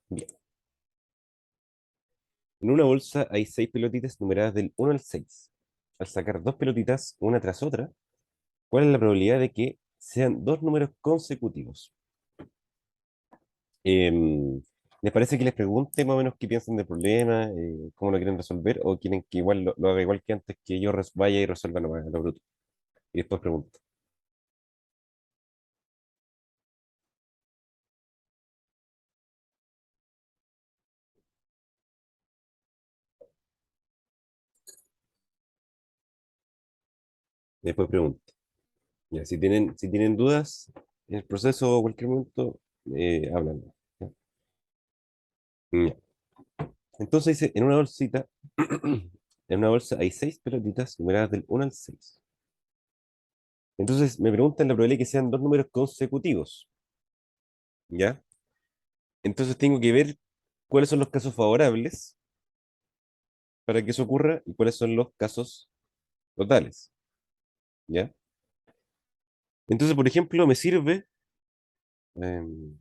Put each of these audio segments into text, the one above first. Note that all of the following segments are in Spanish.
Bien. En una bolsa hay seis pelotitas numeradas del 1 al 6. Al sacar dos pelotitas una tras otra, ¿cuál es la probabilidad de que sean dos números consecutivos? ¿Les parece que les pregunte más o menos qué piensan del problema, cómo lo quieren resolver, o quieren que igual lo haga igual que antes, que yo vaya y resuelva nomás lo bruto? Y después pregunto. Después pregunto. Ya, si tienen dudas en el proceso o cualquier momento, hablan. ¿Ya? Ya. Entonces dice, en una bolsita, en una bolsa hay seis pelotitas numeradas del 1 al 6. Entonces me preguntan la probabilidad de que sean dos números consecutivos, ¿ya? Entonces tengo que ver cuáles son los casos favorables para que eso ocurra y cuáles son los casos totales, ¿ya? Entonces, por ejemplo, me sirve, em,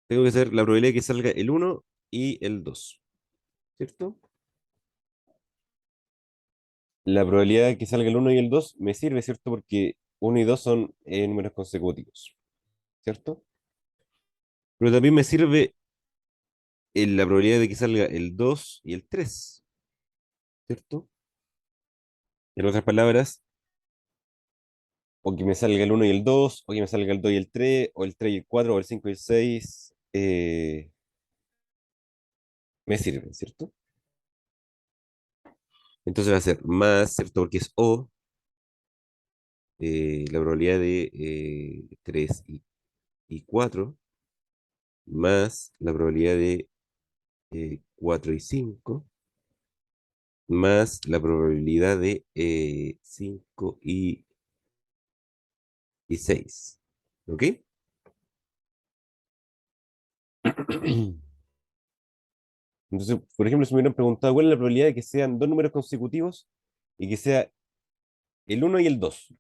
tengo que hacer la probabilidad de que salga el uno y el 2, ¿cierto? La probabilidad de que salga el uno y el 2 me sirve, ¿cierto? Porque uno y 2 son números consecutivos, ¿cierto? Pero también me sirve la probabilidad de que salga el 2 y el 3, ¿cierto? En otras palabras, o que me salga el uno y el 2 o que me salga el 2 y el 3 o el 3 y el 4 o el 5 y el 6, me sirve, ¿cierto? Entonces va a ser más, ¿cierto? Porque es O, la probabilidad de 3 y 4, más la probabilidad de 4 y 5, más la probabilidad de 5 y 6. ¿Ok? Entonces, por ejemplo, si me hubieran preguntado cuál es la probabilidad de que sean dos números consecutivos y que sea el uno y el 2,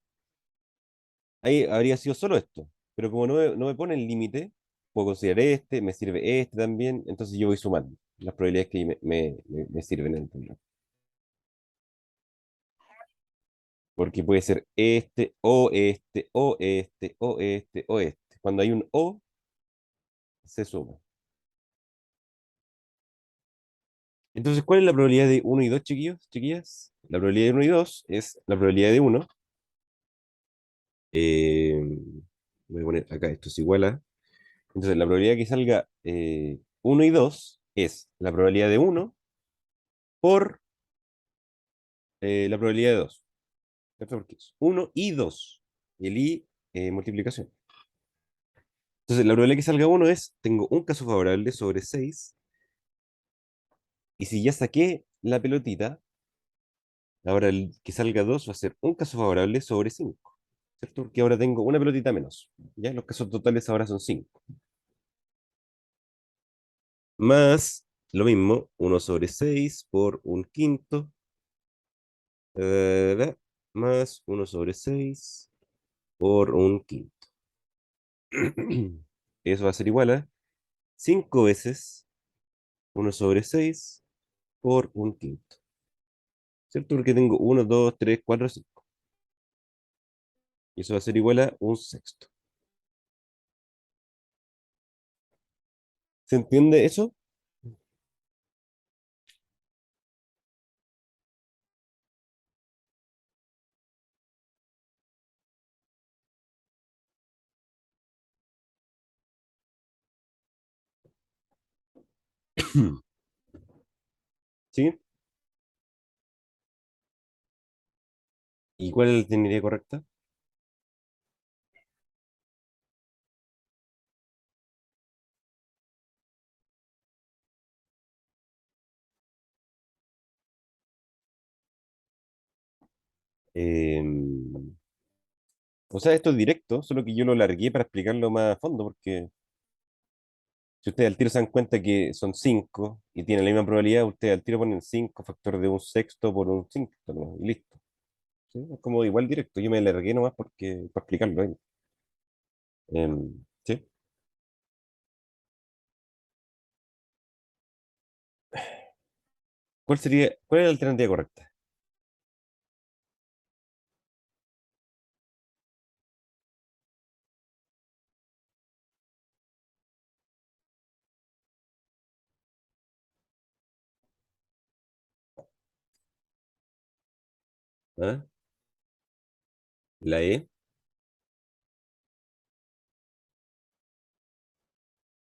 ahí habría sido solo esto. Pero como no me pone el límite, puedo considerar este, me sirve este también, entonces yo voy sumando las probabilidades que me sirven en el problema. Porque puede ser este, o este, o este, o este, o este. Cuando hay un o, se suma. Entonces, ¿cuál es la probabilidad de uno y 2, chiquillos, chiquillas? La probabilidad de uno y 2 es la probabilidad de uno. eh, Voy a poner acá, esto es igual a. Entonces, la probabilidad que salga 1 y 2 es la probabilidad de uno por la probabilidad de 2. ¿Cierto? Porque es 1 y 2. Y el i, multiplicación. Entonces, la probabilidad que salga uno es, tengo un caso favorable sobre 6. Y si ya saqué la pelotita, ahora el que salga 2 va a ser un caso favorable sobre 5, ¿cierto? Porque ahora tengo una pelotita menos. Ya los casos totales ahora son 5. Más lo mismo, uno sobre 6 por un quinto, más uno sobre 6 por un quinto. Eso va a ser igual a 5 veces uno sobre 6 por un quinto, ¿cierto? Porque tengo uno, 2, 3, 4, 5. Y eso va a ser igual a un sexto. ¿Se entiende eso? ¿Sí? ¿Y cuál es la ingeniería correcta? Em, o sea, esto es directo, solo que yo lo largué para explicarlo más a fondo, porque si ustedes al tiro se dan cuenta que son 5 y tienen la misma probabilidad, ustedes al tiro ponen 5 factor de un sexto por un quinto, ¿no? Y listo. ¿Sí? Es como igual directo, yo me largué nomás porque, para explicarlo ahí. ¿Sí? ¿Cuál es la alternativa correcta? ¿Ah? La E.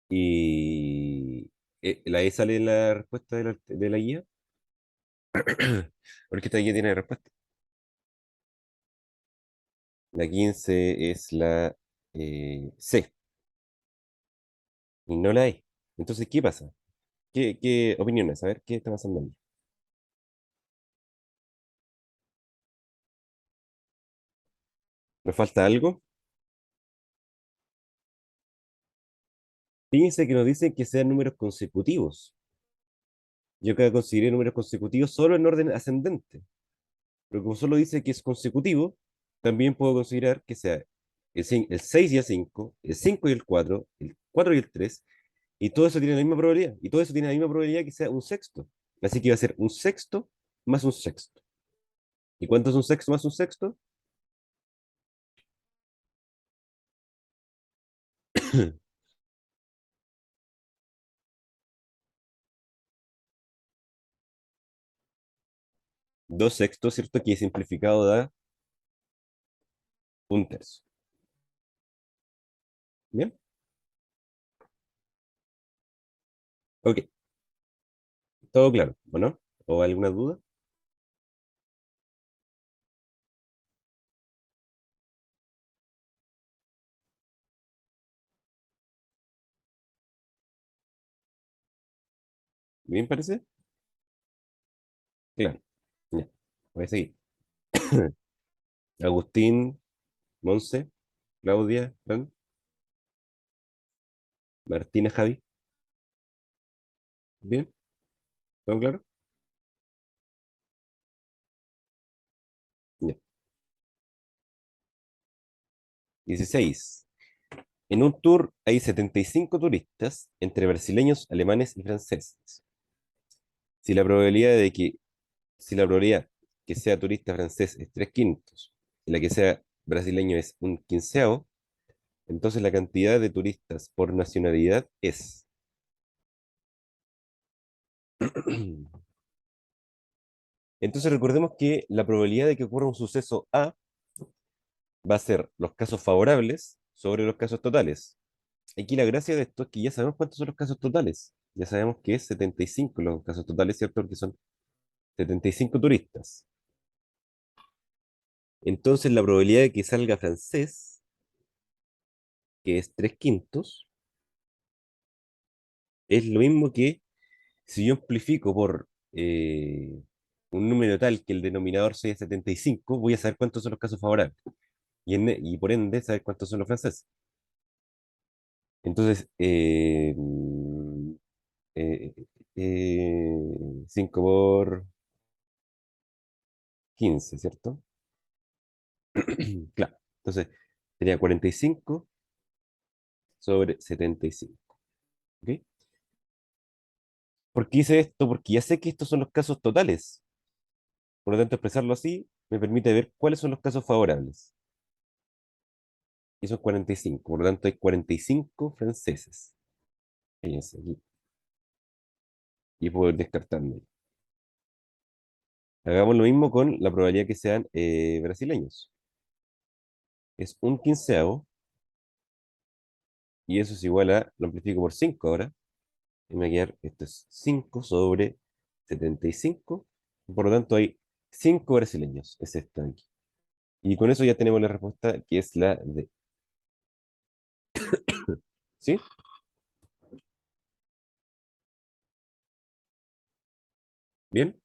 Y la E sale en la respuesta de la guía. Porque esta guía tiene respuesta. La 15 es la C y no la E. Entonces, ¿qué pasa? ¿Qué opiniones? A ver, ¿qué está pasando ahí? ¿Me falta algo? Fíjense que nos dicen que sean números consecutivos. Yo acá consideré números consecutivos solo en orden ascendente. Pero como solo dice que es consecutivo, también puedo considerar que sea el 6 y el 5, el 5 y el 4 y el 3, y todo eso tiene la misma probabilidad. Y todo eso tiene la misma probabilidad que sea un sexto. Así que va a ser un sexto más un sexto. ¿Y cuánto es un sexto más un sexto? Dos sextos, ¿cierto? Que simplificado da un tercio. ¿Bien? Ok, todo claro, ¿o no? ¿O alguna duda? ¿Bien parece? Claro. Ya. Voy a seguir. Agustín, Monse, Claudia, Fran, Martina, Javi. ¿Bien? ¿Todo claro? Ya. 16. En un tour hay 75 turistas entre brasileños, alemanes y franceses. Si la probabilidad de que, si la probabilidad que sea turista francés es 3 quintos y la que sea brasileño es un quinceavo, entonces la cantidad de turistas por nacionalidad es. Entonces recordemos que la probabilidad de que ocurra un suceso A va a ser los casos favorables sobre los casos totales. Aquí la gracia de esto es que ya sabemos cuántos son los casos totales. Ya sabemos que es 75 los casos totales, ¿cierto? Porque son 75 turistas. Entonces la probabilidad de que salga francés, que es 3 quintos, es lo mismo que si yo amplifico por un número tal que el denominador sea 75, voy a saber cuántos son los casos favorables. Y por ende, saber cuántos son los franceses. Entonces, 5 por 15, ¿cierto? Claro. Entonces, sería 45 sobre 75. ¿Ok? ¿Por qué hice esto? Porque ya sé que estos son los casos totales. Por lo tanto, expresarlo así me permite ver cuáles son los casos favorables. Y son 45. Por lo tanto, hay 45 franceses. Fíjense aquí. Y puedo ir descartando. Hagamos lo mismo con la probabilidad que sean brasileños. Es un quinceavo. Y eso es igual a, lo amplifico por 5 ahora. Y me va a quedar, esto es 5 sobre 75. Por lo tanto, hay 5 brasileños. Es esta de aquí. Y con eso ya tenemos la respuesta, que es la D. ¿Sí? ¿Bien?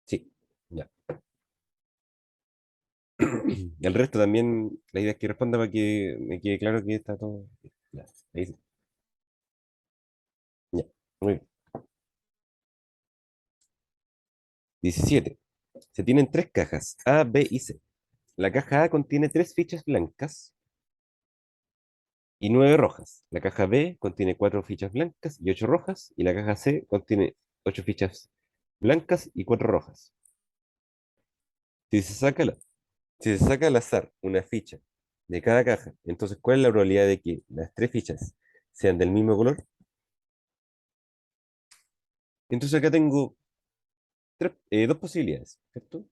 Sí. Ya. El resto también, la idea es que responda para que me quede claro que está todo. Ya. Ahí sí. Ya. Muy bien. 17. Se tienen tres cajas, A, B y C. La caja A contiene 3 fichas blancas y 9 rojas. La caja B contiene 4 fichas blancas y 8 rojas. Y la caja C contiene 8 fichas blancas y 4 rojas. Si se saca, si se saca al azar una ficha de cada caja, entonces, ¿cuál es la probabilidad de que las 3 fichas sean del mismo color? Entonces acá tengo dos posibilidades, ¿cierto?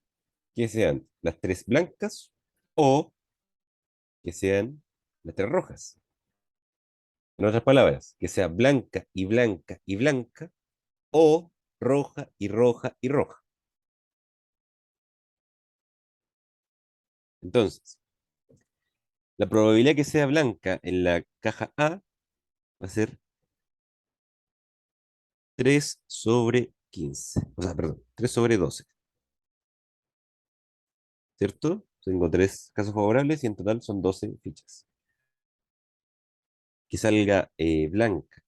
Que sean las 3 blancas o que sean las 3 rojas. En otras palabras, que sea blanca y blanca y blanca o roja y roja y roja. Entonces, la probabilidad que sea blanca en la caja A va a ser 3/15. O sea, perdón, 3/12, ¿cierto? Tengo 3 casos favorables y en total son 12 fichas. Que salga blanca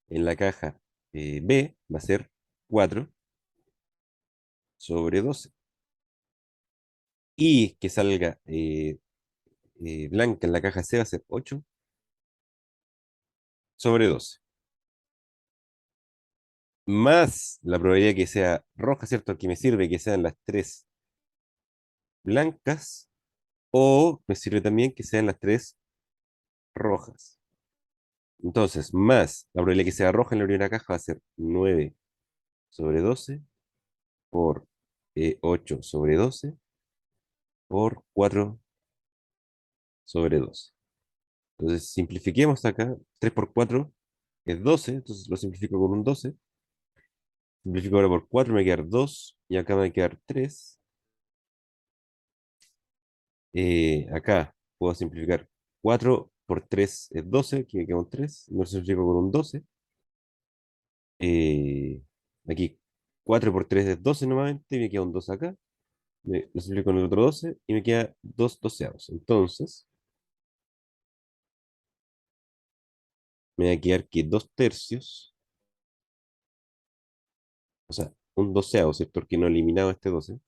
en la caja B va a ser 4/12. Y que salga blanca en la caja C va a ser 8/12. Más la probabilidad que sea roja, ¿cierto? Que me sirve que sean las 3 blancas o me sirve también que sean las 3 rojas. Entonces, más la probabilidad que sea roja en la primera caja va a ser 9/12 por 8/12 por 4/12. Entonces, simplifiquemos acá. 3 por 4 es 12, entonces lo simplifico con un 12. Simplifico ahora por 4, me va a quedar 2 y acá me va a quedar 3. Acá puedo simplificar 4 por 3 es 12, que me queda un 3. Lo simplifico con un 12. Eh, Aquí 4 por 3 es 12 nuevamente y me queda un 2 acá. Lo simplifico con el otro 12 y me queda 2 doceavos. Entonces, me va a quedar que 2 tercios, o sea, un doceavo, ¿cierto? Porque no he eliminado este 12.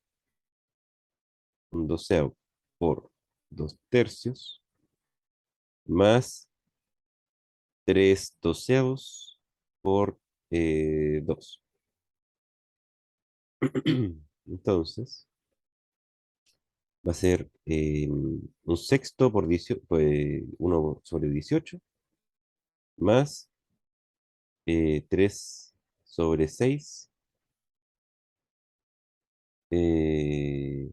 Un doceavo por 2 tercios más 3 doceavos por 2. Entonces, va a ser un sexto por 18, pues 1/18 más 3/6, eh,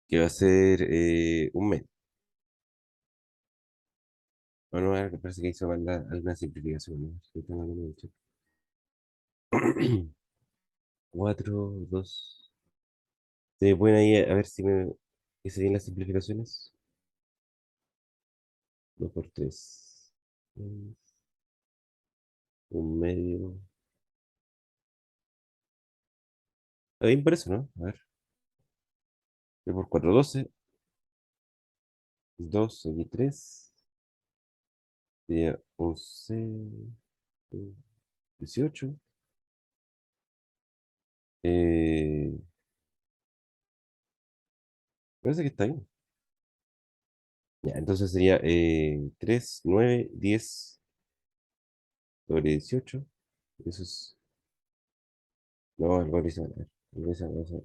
que va a ser un mes. Bueno, ahora que parece que hizo mal alguna simplificación, ¿no? Estoy tratando de checar. 4, 2. ¿Se pueden ahí a ver si me hice bien las simplificaciones? 2 por 3. Un medio. Está bien por eso, ¿no? A ver. 3 por 4, 12. 2 aquí 3. Sería 11, 18. Eh, Parece que está bien. Ya, entonces sería 3, 9, 10 sobre 18. Eso es. No, algo que a ver. Vamos a ver.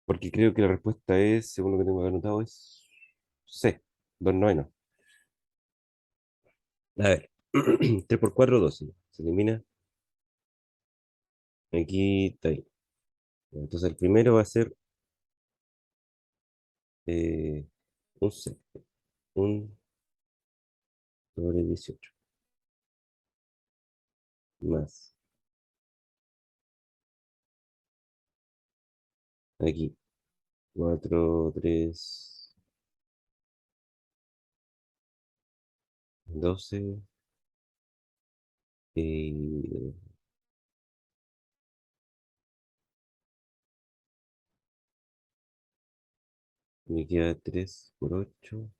Porque creo que la respuesta es, según lo que tengo anotado, es C, 2/9. A ver, 3 por 4, 12. Se elimina. Aquí está ahí. Entonces el primero va a ser eh, un C, un sobre 18 más. Aquí, 4, 3, 12. Y me queda 3 por 8.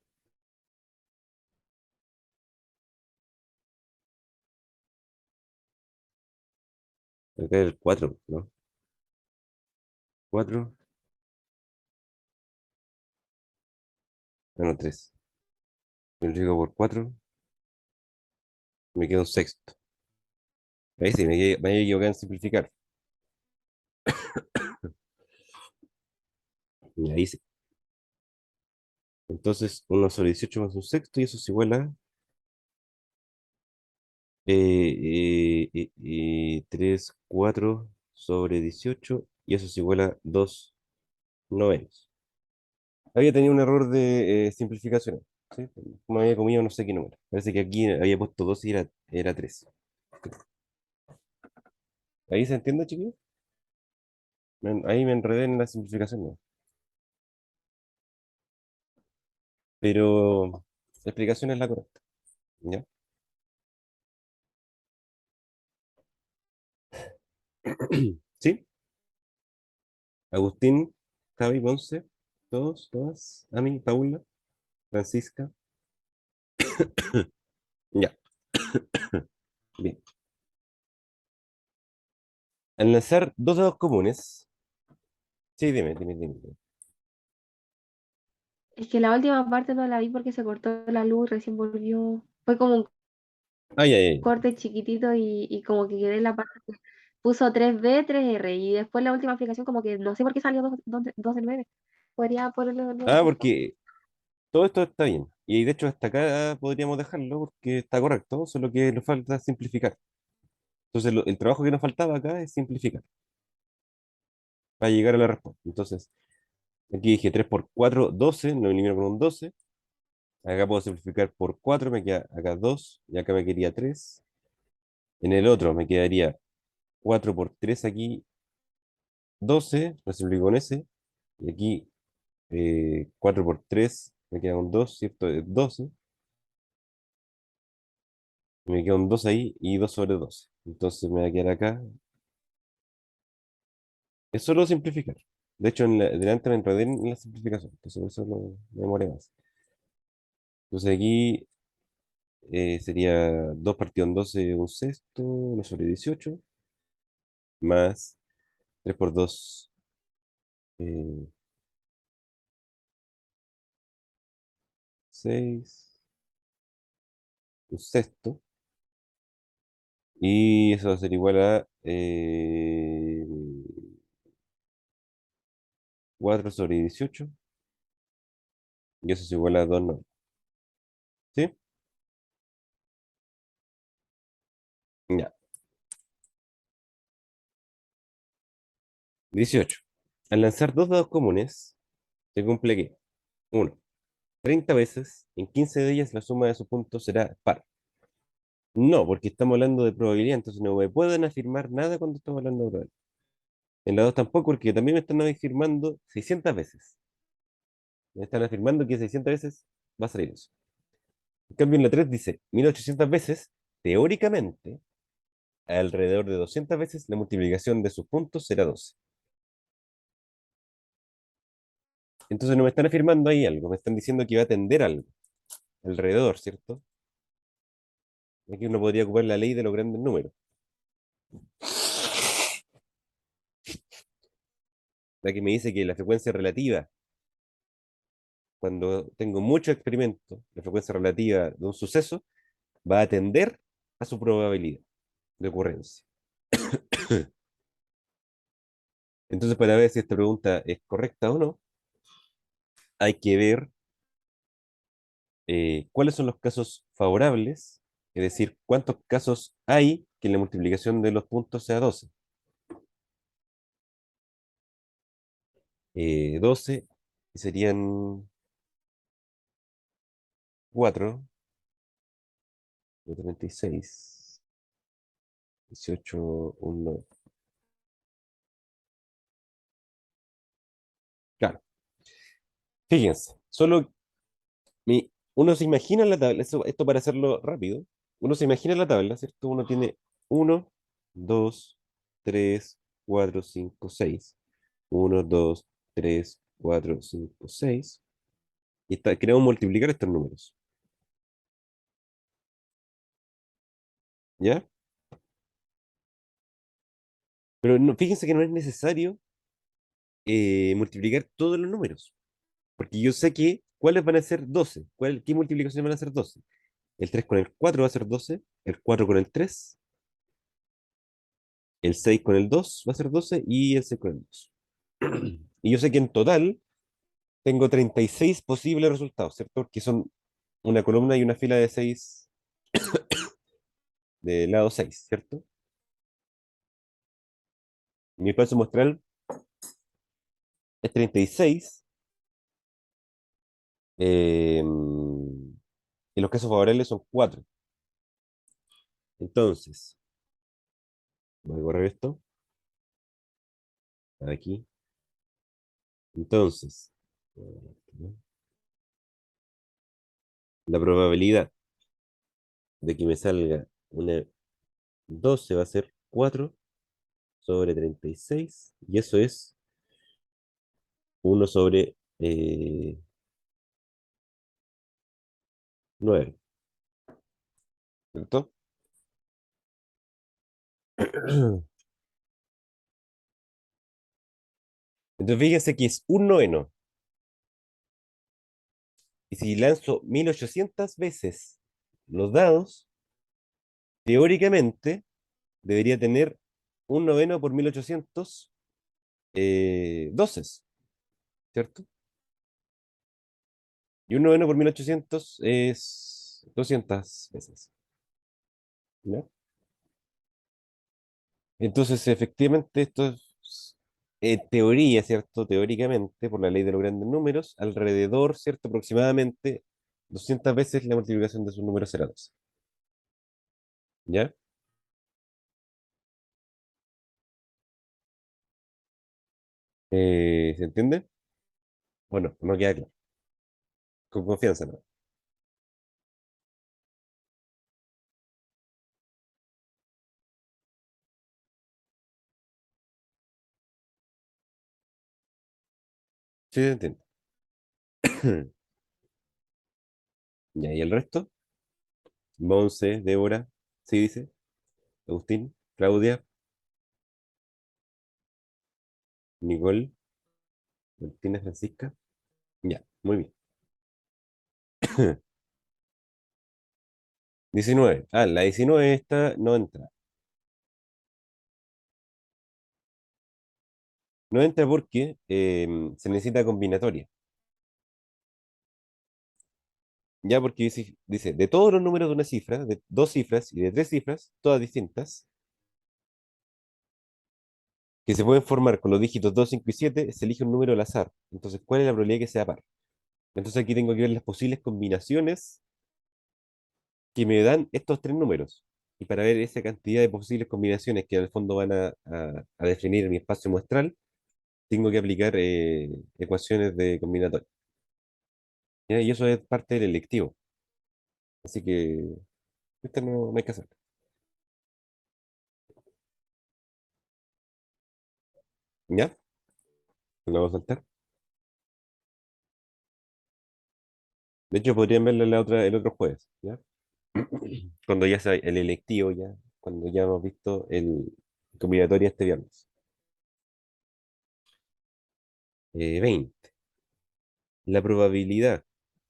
Acá el 4, ¿no? 4. Bueno, 3. Multiplico por 4, me queda un sexto. Ahí sí, me he equivocado en simplificar. Y ahí sí. Entonces, 1/18 más un sexto, y eso es igual a 3, 4 sobre 18, y eso es igual a 2 novenos. Había tenido un error de simplificación, ¿sí? Me había comido no sé qué número. Parece que aquí había puesto 2 y era 3. ¿Ahí se entiende, chiquillos? Ahí me enredé en la simplificación, ¿no? Pero la explicación es la correcta, ¿ya? ¿Sí? Agustín, Javi, Ponce, todos, todas, Ami, Paula, Francisca. Ya, bien. Al lanzar dos dados comunes, sí, dime. Es que la última parte no la vi porque se cortó la luz, recién volvió. Fue como un Ay, ay, ay. corte chiquitito y como que quedé en la parte que puso 3B, 3R y después la última aplicación como que no sé por qué salió 2 del 9. Podría ponerlo de nuevo, Ah, por favor. porque todo esto está bien. Y de hecho hasta acá podríamos dejarlo porque está correcto, solo que nos falta simplificar. Entonces el trabajo que nos faltaba acá es simplificar para llegar a la respuesta. Entonces, aquí dije 3 por 4 12, lo elimino con un 12. Acá puedo simplificar por 4, me queda acá 2 y acá me quedaría 3. En el otro me quedaría 4 por 3 aquí, 12, lo simplifico con ese. Y aquí 4 por 3 me queda un 2, ¿cierto? Es 12. Me queda un 2 ahí y 2 sobre 12. Entonces me va a quedar acá. Es solo simplificar. De hecho, delante me enredé en la simplificación. Entonces por eso no me demoré más. Entonces aquí sería 2 partido en 12 un sexto, 1 sobre 18, más 3 por 2 6, un sexto. Y eso va a ser igual a 4 sobre 18. Y eso es igual a 2 no. ¿Sí? Ya. 18. Al lanzar dos dados comunes, se cumple que 1. 30 veces, en 15 de ellas la suma de sus puntos será par. No, porque estamos hablando de probabilidad, entonces no me pueden afirmar nada cuando estamos hablando de probabilidad. En la 2 tampoco, porque también me están afirmando 600 veces. Me están afirmando que 600 veces va a salir eso. En cambio, en la 3 dice 1800 veces, teóricamente, alrededor de 200 veces la multiplicación de sus puntos será 12. Entonces no me están afirmando ahí algo, me están diciendo que va a tender algo, alrededor, ¿cierto? Aquí uno podría ocupar la ley de los grandes números, la que me dice que la frecuencia relativa, cuando tengo mucho experimento, la frecuencia relativa de un suceso va a tender a su probabilidad de ocurrencia. Entonces, para ver si esta pregunta es correcta o no, hay que ver cuáles son los casos favorables, es decir, cuántos casos hay que la multiplicación de los puntos sea 12. 12 serían 4, 36, 18, 1. Claro, fíjense, uno se imagina la tabla, esto para hacerlo rápido, uno se imagina la tabla, ¿cierto? Uno tiene 1, 2, 3, 4, 5, 6. 1, 2, 3, 4, 5, 6. Y queremos multiplicar estos números, ¿ya? Pero fíjense que no es necesario multiplicar todos los números, porque yo sé que ¿cuáles van a ser 12? ¿Qué multiplicaciones van a ser 12? El 3 con el 4 va a ser 12, el 4 con el 3, el 6 con el 2 va a ser 12 y el 6 con el 2. Y yo sé que en total tengo 36 posibles resultados, ¿cierto? Porque son una columna y una fila de 6 de lado 6, ¿cierto? Mi espacio muestral es 36 y los casos favorables son 4. Entonces, voy a correr esto aquí. Entonces, la probabilidad de que me salga una 12 va a ser 4 sobre 36 y eso es 1 sobre 9, ¿cierto? Entonces fíjense que es un noveno. Y si lanzo 1800 veces los dados, teóricamente debería tener un noveno por 1800 doces, ¿cierto? Y un noveno por 1800 es 200 veces, ¿no? Entonces, efectivamente, esto es teoría, ¿cierto? Teóricamente, por la ley de los grandes números, alrededor, ¿cierto? Aproximadamente 200 veces la multiplicación de sus números será 12, ¿ya? ¿Se entiende? Bueno, no queda claro. Con confianza, ¿no? Sí, se entiende. Ya, ¿y el resto? Monse, Débora, sí dice, Agustín, Claudia, Nicole, Martina, Francisca. Ya, muy bien. 19. Ah, la 19 esta no entra. No entra porque se necesita combinatoria. Ya porque dice, de todos los números de una cifra, de dos cifras y de tres cifras, todas distintas, que se pueden formar con los dígitos 2, 5 y 7, se elige un número al azar. Entonces, ¿cuál es la probabilidad que sea par? Entonces aquí tengo que ver las posibles combinaciones que me dan estos tres números. Y para ver esa cantidad de posibles combinaciones que en el fondo van a definir mi espacio muestral, tengo que aplicar ecuaciones de combinatoria. ¿Ya? Y eso es parte del electivo. Así que esta no hay que hacer. ¿Ya? Lo vamos a saltar. De hecho, podrían verla el otro jueves, ¿ya? Cuando ya sea el electivo, ya, cuando ya hemos visto el combinatoria este viernes. 20. La probabilidad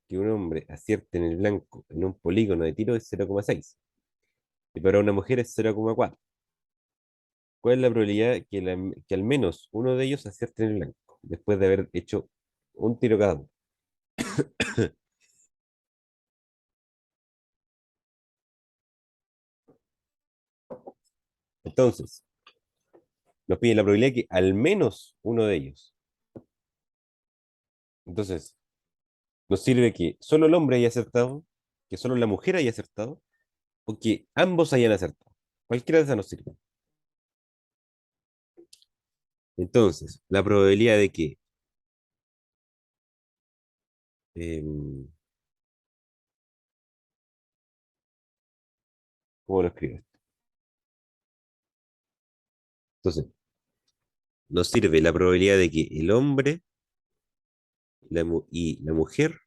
que un hombre acierte en el blanco en un polígono de tiro es 0,6 y para una mujer es 0,4. ¿Cuál es la probabilidad que al menos uno de ellos acierte en el blanco después de haber hecho un tiro cada uno? Entonces, nos pide la probabilidad que al menos uno de ellos. Entonces, nos sirve que solo el hombre haya acertado, que solo la mujer haya acertado, o que ambos hayan acertado. Cualquiera de esas nos sirve. Entonces, la probabilidad de que, em, ¿cómo lo escribes? Entonces, nos sirve la probabilidad de que el hombre y la mujer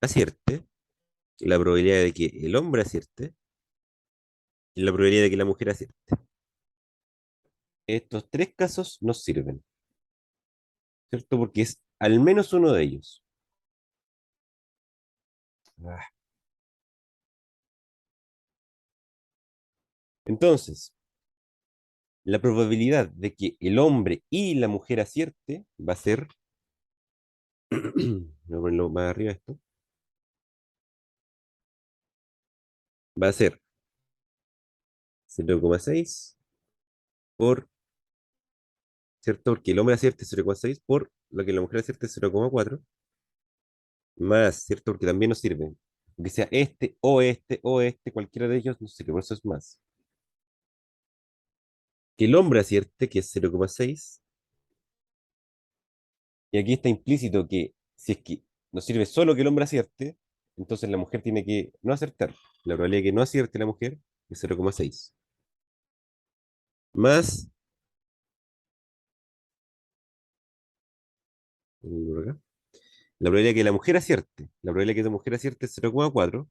acierte, la probabilidad de que el hombre acierte y la probabilidad de que la mujer acierte. Estos tres casos nos sirven, ¿cierto? Porque es al menos uno de ellos. Ah. Entonces, la probabilidad de que el hombre y la mujer acierte va a ser, voy a ponerlo más arriba esto, va a ser 0,6 por, ¿cierto? Porque el hombre acierte 0,6 por lo que la mujer acierte 0,4 más, ¿cierto? Porque también nos sirve. Que sea este o este o este, cualquiera de ellos, no sé qué, por eso es más. Que el hombre acierte, que es 0,6, y aquí está implícito que si es que nos sirve solo que el hombre acierte, entonces la mujer tiene que no acertar. La probabilidad de que no acierte la mujer es 0,6. Más, la probabilidad de que la mujer acierte. La probabilidad de que la mujer acierte es 0,4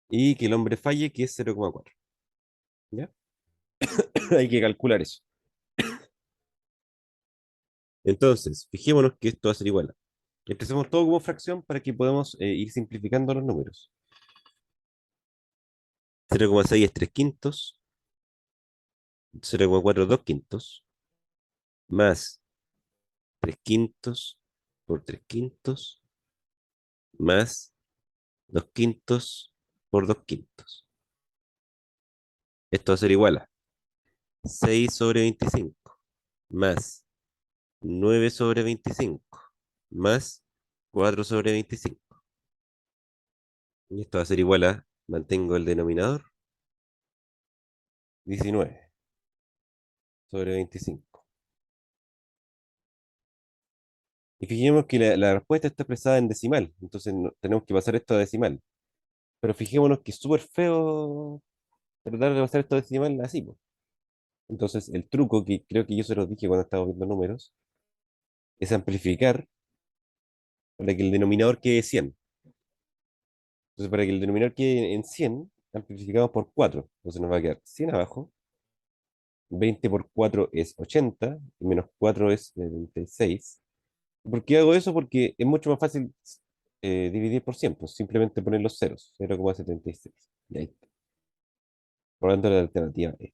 y que el hombre falle, que es 0,4. ¿Ya? Hay que calcular eso. Entonces, fijémonos que esto va a ser igual a. Empecemos todo como fracción para que podamos ir simplificando los números. 0,6 es 3 quintos, 0,4 es 2 quintos, más 3 quintos por 3 quintos, más 2 quintos por 2 quintos. Esto va a ser igual a 6 sobre 25, más 9 sobre 25, más 4 sobre 25. Y esto va a ser igual a, mantengo el denominador, 19 sobre 25. Y fijemos que la respuesta está expresada en decimal, entonces tenemos que pasar esto a decimal. Pero fijémonos que es súper feo tratar de pasar esto a decimal así, po. Entonces el truco, que creo que yo se los dije cuando estaba viendo números, es amplificar para que el denominador quede 100. Entonces para que el denominador quede en 100, amplificamos por 4. Entonces nos va a quedar 100 abajo, 20 por 4 es 80, y menos 4 es 26. ¿Por qué hago eso? Porque es mucho más fácil dividir por 100, pues simplemente poner los ceros, 0,76. Y ahí está. Por lo tanto, la alternativa es.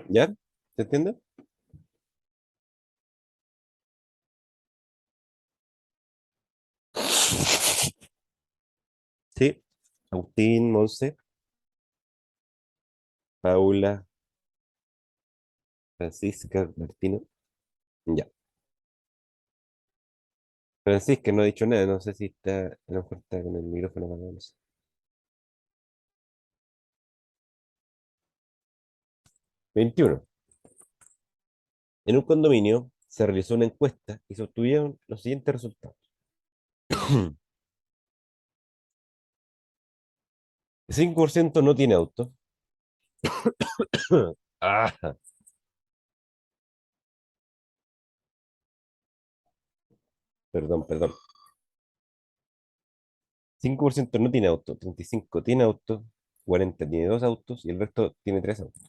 ¿Ya? ¿Se entiende? Sí. Agustín, Monse, Paula, Francisca, Martino. Ya. Francisca no ha dicho nada, no sé si está, a lo mejor está con el micrófono apagado, no sé. 21. En un condominio se realizó una encuesta y se obtuvieron los siguientes resultados. El 5% no tiene auto. Ah, perdón, perdón. 5% no tiene auto, 35 tiene auto, 40 tiene dos autos y el resto tiene tres autos.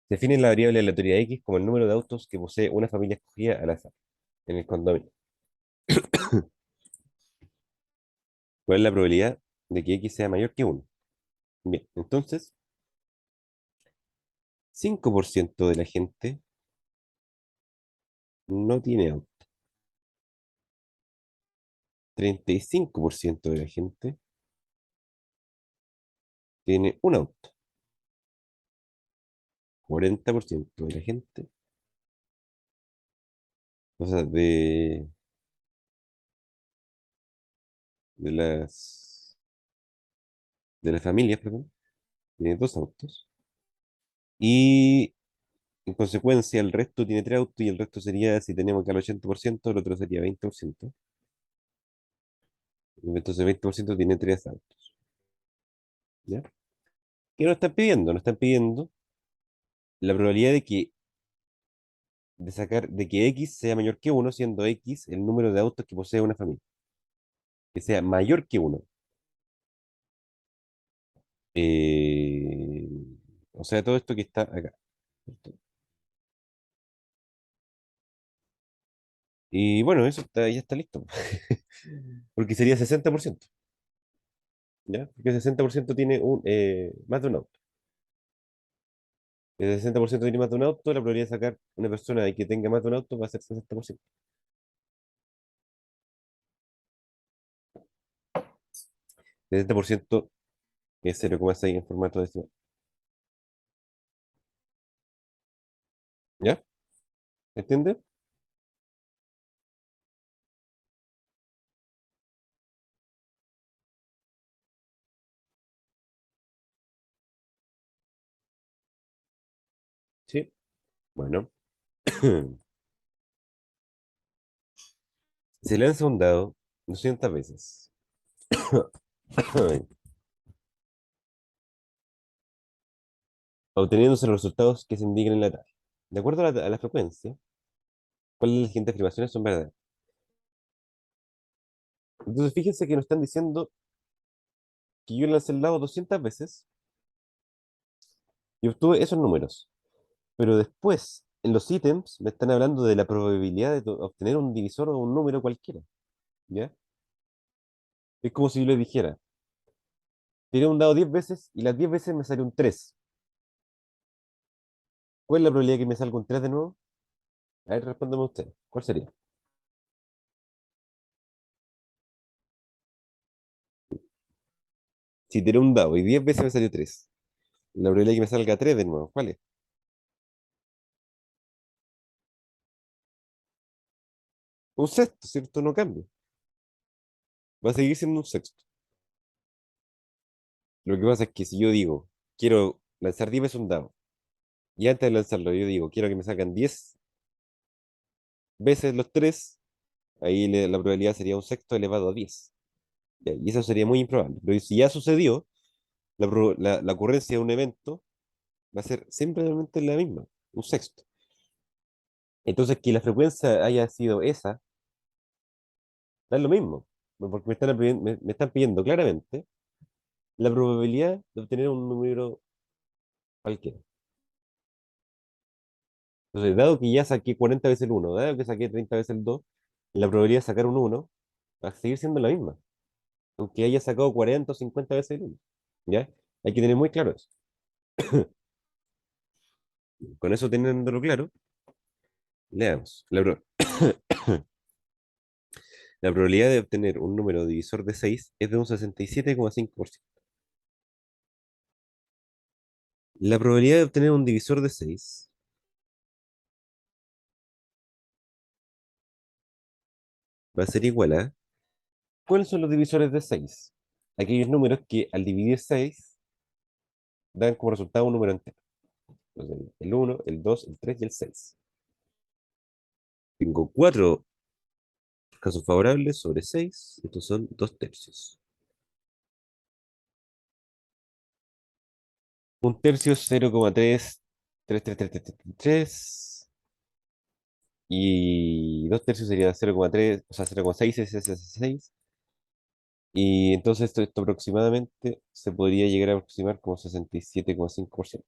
Define la variable aleatoria X como el número de autos que posee una familia escogida al azar en el condominio. ¿Cuál es la probabilidad de que X sea mayor que uno? Bien, entonces, 5% de la gente no tiene auto. 35% de la gente tiene un auto. 40% de la gente, o sea, de las familias, perdón, tiene dos autos. Y en consecuencia, el resto tiene tres autos y el resto sería, si tenemos que al 80%, el otro sería 20%. Entonces, 20% tiene tres autos. ¿Ya? ¿Qué nos están pidiendo? Nos están pidiendo la probabilidad de que X sea mayor que uno, siendo X el número de autos que posee una familia. Que sea mayor que uno. Eh, o sea, todo esto que está acá. ¿Cierto? Y bueno, eso ya está listo. Porque sería 60%, ¿ya? Porque el 60% tiene más de un auto. El 60% tiene más de un auto, la probabilidad de sacar una persona que tenga más de un auto va a ser 60%. El 60% es 0,6 en formato decimal. ¿Ya? ¿Entiendes? Sí. Bueno. Se lanza un dado 200 veces, obteniéndose los resultados que se indican en la tabla. De acuerdo a la frecuencia, ¿cuáles de las siguientes afirmaciones son verdaderas? Entonces, fíjense que nos están diciendo que yo lancé el dado 200 veces y obtuve esos números. Pero después, en los ítems, me están hablando de la probabilidad de obtener un divisor o un número cualquiera. ¿Ya? Es como si yo les dijera, tiré un dado 10 veces y las 10 veces me salió un 3. ¿Cuál es la probabilidad de que me salga un 3 de nuevo? A ver, respóndeme usted. ¿Cuál sería? Si tiré un dado y 10 veces me salió 3, la probabilidad de que me salga 3 de nuevo, ¿cuál es? Un sexto, ¿cierto? No cambia. Va a seguir siendo un sexto. Lo que pasa es que si yo digo, quiero lanzar 10 veces un dado, y antes de lanzarlo yo digo, quiero que me salgan 10 veces los 3, ahí la probabilidad sería un sexto elevado a 10. Ya, y eso sería muy improbable. Pero si ya sucedió, la ocurrencia de un evento va a ser siempre realmente la misma, un sexto. Entonces, que la frecuencia haya sido esa, da lo mismo, porque me están pidiendo claramente la probabilidad de obtener un número cualquiera. Entonces, dado que ya saqué 40 veces el uno, dado que saqué 30 veces el 2, la probabilidad de sacar un uno va a seguir siendo la misma, aunque haya sacado 40 o 50 veces el uno. ¿Ya? Hay que tener muy claro eso. Con eso teniéndolo claro, leamos. La probabilidad de obtener un número divisor de 6 es de un 67,5%. La probabilidad de obtener un divisor de 6 va a ser igual a... ¿Cuáles son los divisores de 6? Aquellos números que al dividir 6 dan como resultado un número entero. Entonces, el uno, el 2, el 3 y el 6. Tengo 4 casos favorables sobre 6. Estos son 2 tercios. Un tercio es 0,33333. Y 2 tercios sería 0,3, o sea, 0,6 es ese 6. Y entonces esto aproximadamente se podría llegar a aproximar como 67,5%.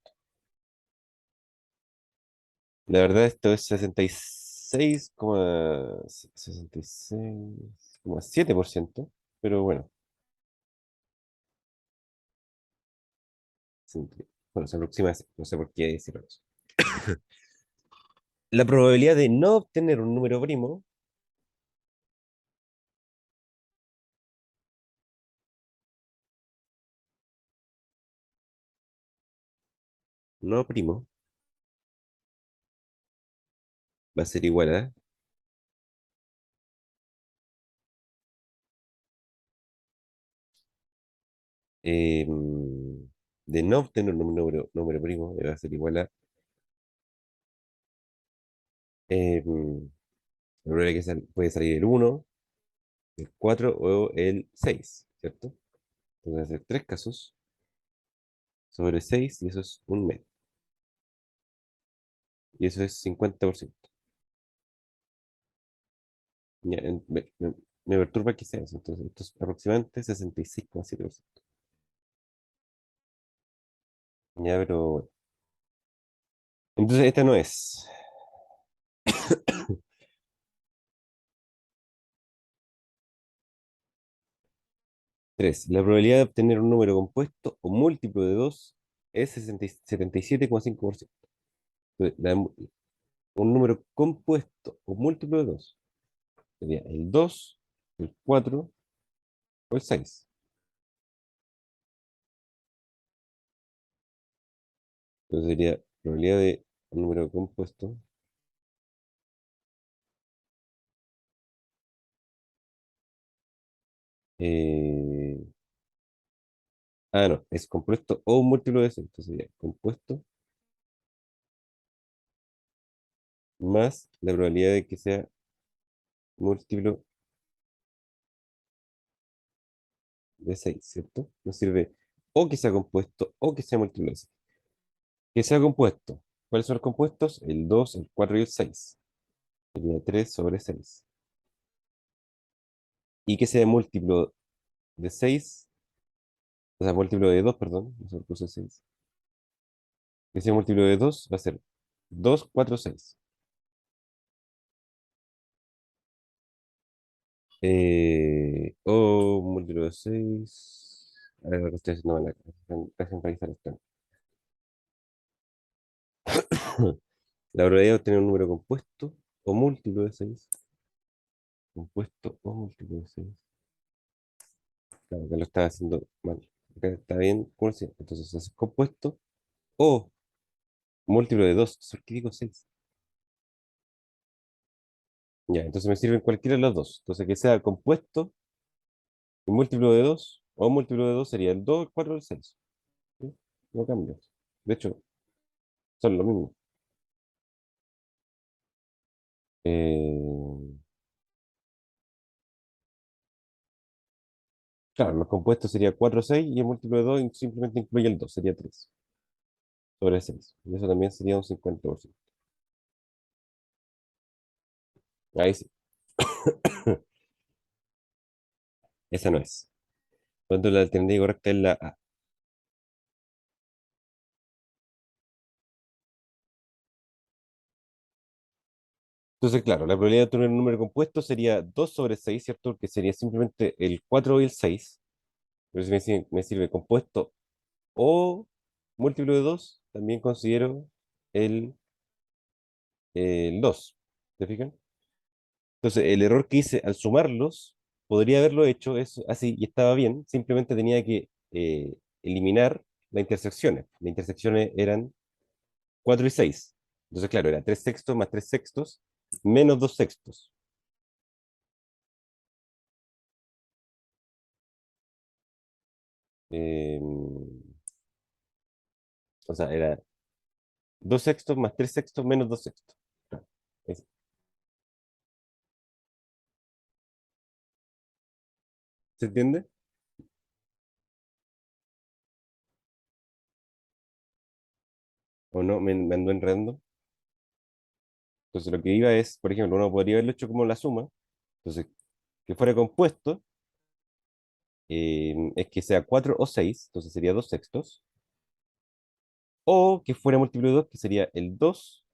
La verdad, esto es 66,7%, pero bueno, sí, bueno, se aproxima a eso, no sé por qué decirlo eso. La probabilidad de no obtener un número primo, no primo, va a ser igual a de no obtener un número primo, va a ser igual a la probabilidad que puede salir el uno, el 4 o el 6, ¿cierto? Entonces va a ser 3 casos sobre 6 y eso es un mes. Y eso es 50%. Ya, me perturba que sea eso. Entonces, esto es aproximadamente 66,7%. Ya, pero bueno. Entonces, esta no es. 3. La probabilidad de obtener un número compuesto o múltiplo de 2 es 77,5%. Entonces, un número compuesto o múltiplo de 2 sería el 2, el 4 o el 6. Entonces sería probabilidad de un número compuesto. eh, no, es compuesto o un múltiplo de 6. Entonces sería compuesto más la probabilidad de que sea múltiplo de 6, ¿cierto? Nos sirve o que sea compuesto o que sea múltiplo de 6. Que sea compuesto. ¿Cuáles son los compuestos? El 2, el 4 y el 6. Sería 3 sobre 6. Y que sea múltiplo de 6, o sea, múltiplo de 2, perdón, no se puse 6. Que sea múltiplo de 2 va a ser 2, 4, 6. O múltiplo de 6. A ver, lo que estoy haciendo mal acá. Dejen revisar esto. La probabilidad de obtener un número compuesto o múltiplo de 6. Compuesto o múltiplo de 6. Claro, que lo estaba haciendo mal. Acá está bien, ¿cómo se llama? Entonces es compuesto o múltiplo de 2. ¿Por qué digo 6? Ya, entonces me sirven cualquiera de los dos. Entonces que sea compuesto y múltiplo de 2 o múltiplo de 2 sería el 2, el 4 o el 6. ¿Sí? No cambia. De hecho, son lo mismo. Eh, claro, los compuestos sería 4 o 6 y el múltiplo de 2 simplemente incluye el 2, sería 3 sobre 6. Y eso también sería un 50%. Ahí sí. Esa no es. Por lo tanto, la alternativa correcta es la A. Entonces, claro, la probabilidad de tener un número compuesto sería 2 sobre 6, ¿cierto? Que sería simplemente el 4 y el 6. Pero si me sirve compuesto o múltiplo de 2, también considero el, el 2. ¿Te fijan? Entonces, el error que hice al sumarlos, podría haberlo hecho eso, así y estaba bien, simplemente tenía que eliminar las intersecciones. Las intersecciones eran 4 y 6. Entonces, claro, era 3 sextos más 3 sextos menos 2 sextos. Eh, o sea, era 2 sextos más 3 sextos menos 2 sextos. Es- ¿Se entiende? ¿O no? ¿Me ando enredando? Entonces, lo que iba es, por ejemplo, uno podría haberlo hecho como la suma. Entonces, que fuera compuesto, es que sea 4 o 6, entonces sería 2 sextos. O que fuera múltiplo de 2, que sería el 2,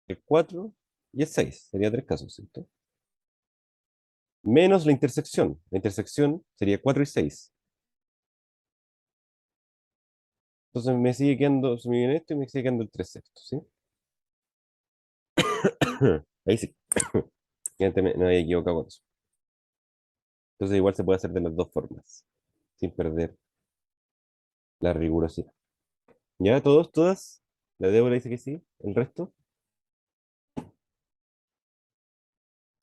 el 4 y el 6. Sería tres casos, ¿cierto? Menos la intersección. La intersección sería 4 y 6. Entonces me sigue quedando, se me viene esto y me sigue quedando el 3 sextos, ¿sí? Ahí sí. Ya me había equivocado con eso. Entonces igual se puede hacer de las dos formas, sin perder la rigurosidad. ¿Ya? ¿Todos, todas? La Débora dice que sí. ¿El resto?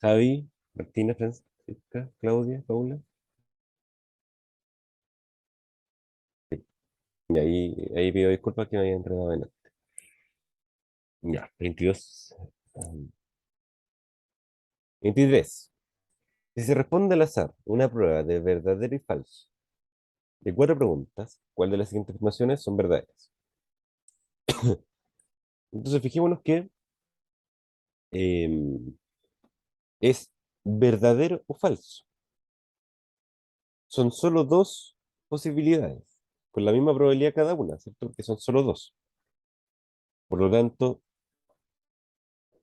Javi, Martina, Francisca, Claudia, Paula. Sí. Y ahí pido disculpas que me había enredado en. Ya, 22. 23. Si se responde al azar una prueba de verdadero y falso de cuatro preguntas, ¿cuál de las siguientes afirmaciones son verdaderas? Entonces, fijémonos que es verdadero o falso. Son solo dos posibilidades, con la misma probabilidad cada una, ¿cierto? Porque son solo dos. Por lo tanto,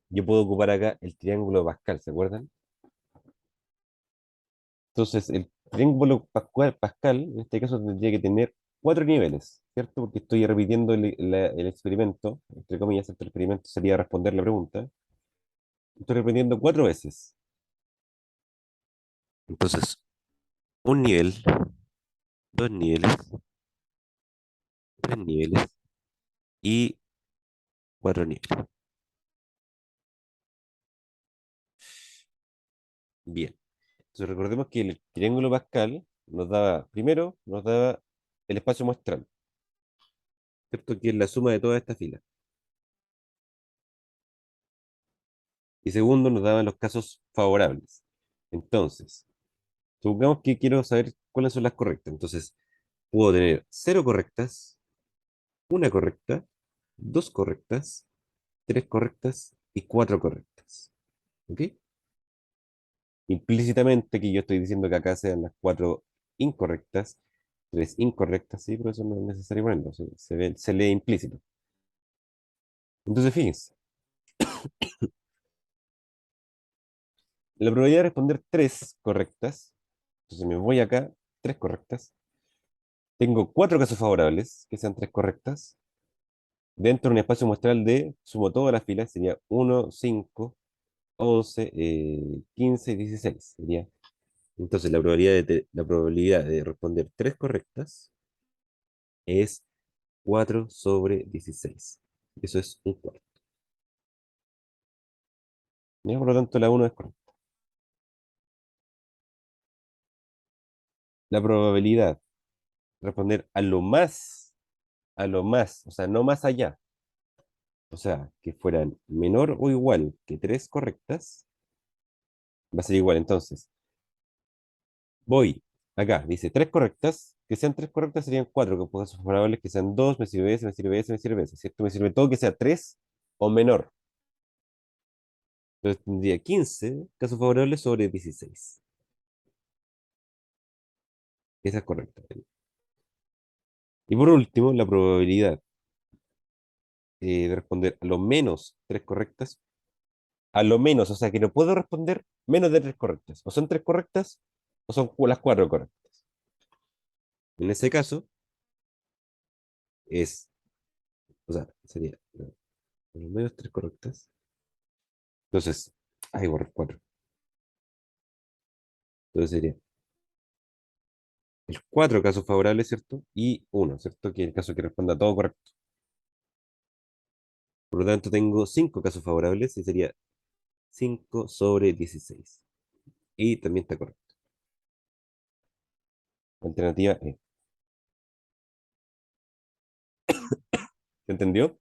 yo puedo ocupar acá el triángulo de Pascal, ¿se acuerdan? Entonces, triángulo Pascal, en este caso tendría que tener cuatro niveles, ¿cierto? Porque estoy repitiendo el experimento, entre comillas, el experimento sería responder la pregunta. Estoy repitiendo cuatro veces. Entonces, un nivel, dos niveles, tres niveles y cuatro niveles. Bien. Entonces, recordemos que el triángulo Pascal nos daba, primero, nos daba el espacio muestral, ¿cierto? Que es la suma de todas estas filas. Y segundo, nos daban los casos favorables. Entonces, supongamos que quiero saber cuáles son las correctas. Entonces, puedo tener cero correctas, una correcta, dos correctas, tres correctas y cuatro correctas. ¿Ok? Implícitamente que yo estoy diciendo que acá sean las cuatro incorrectas, tres incorrectas, sí, pero eso no es necesario ponerlo, se lee implícito. Entonces, fíjense, la probabilidad de responder tres correctas, entonces me voy acá, tres correctas, tengo cuatro casos favorables, que sean tres correctas, dentro de un espacio muestral de, sumo todas las filas, sería uno 5 11 15 y 16. Sería, entonces la probabilidad de responder tres correctas es 4 sobre 16. Eso es un cuarto. ¿Ya? Por lo tanto, la uno es correcta. La probabilidad de responder a lo más, o sea, no más allá, o sea, que fueran menor o igual que tres correctas, va a ser igual. Entonces, voy acá, dice tres correctas, que sean tres correctas serían cuatro, que pueden ser favorables, que sean dos, me sirve ese, me sirve ese, me sirve ese, ¿cierto? Me sirve todo que sea tres o menor. Entonces tendría 15 casos favorables sobre 16. Esa es correcta. Y por último, la probabilidad de responder a lo menos tres correctas, a lo menos, o sea que no puedo responder menos de tres correctas. O son tres correctas o son las cuatro correctas. En ese caso, es, o sea, sería a lo menos tres correctas. Entonces, ahí borré cuatro. Entonces sería el cuatro casos favorables, ¿cierto? Y uno, ¿cierto? Que es el caso que responda a todo correcto. Por lo tanto, tengo cinco casos favorables y sería 5 sobre 16. Y también está correcto. Alternativa E. ¿Se entendió?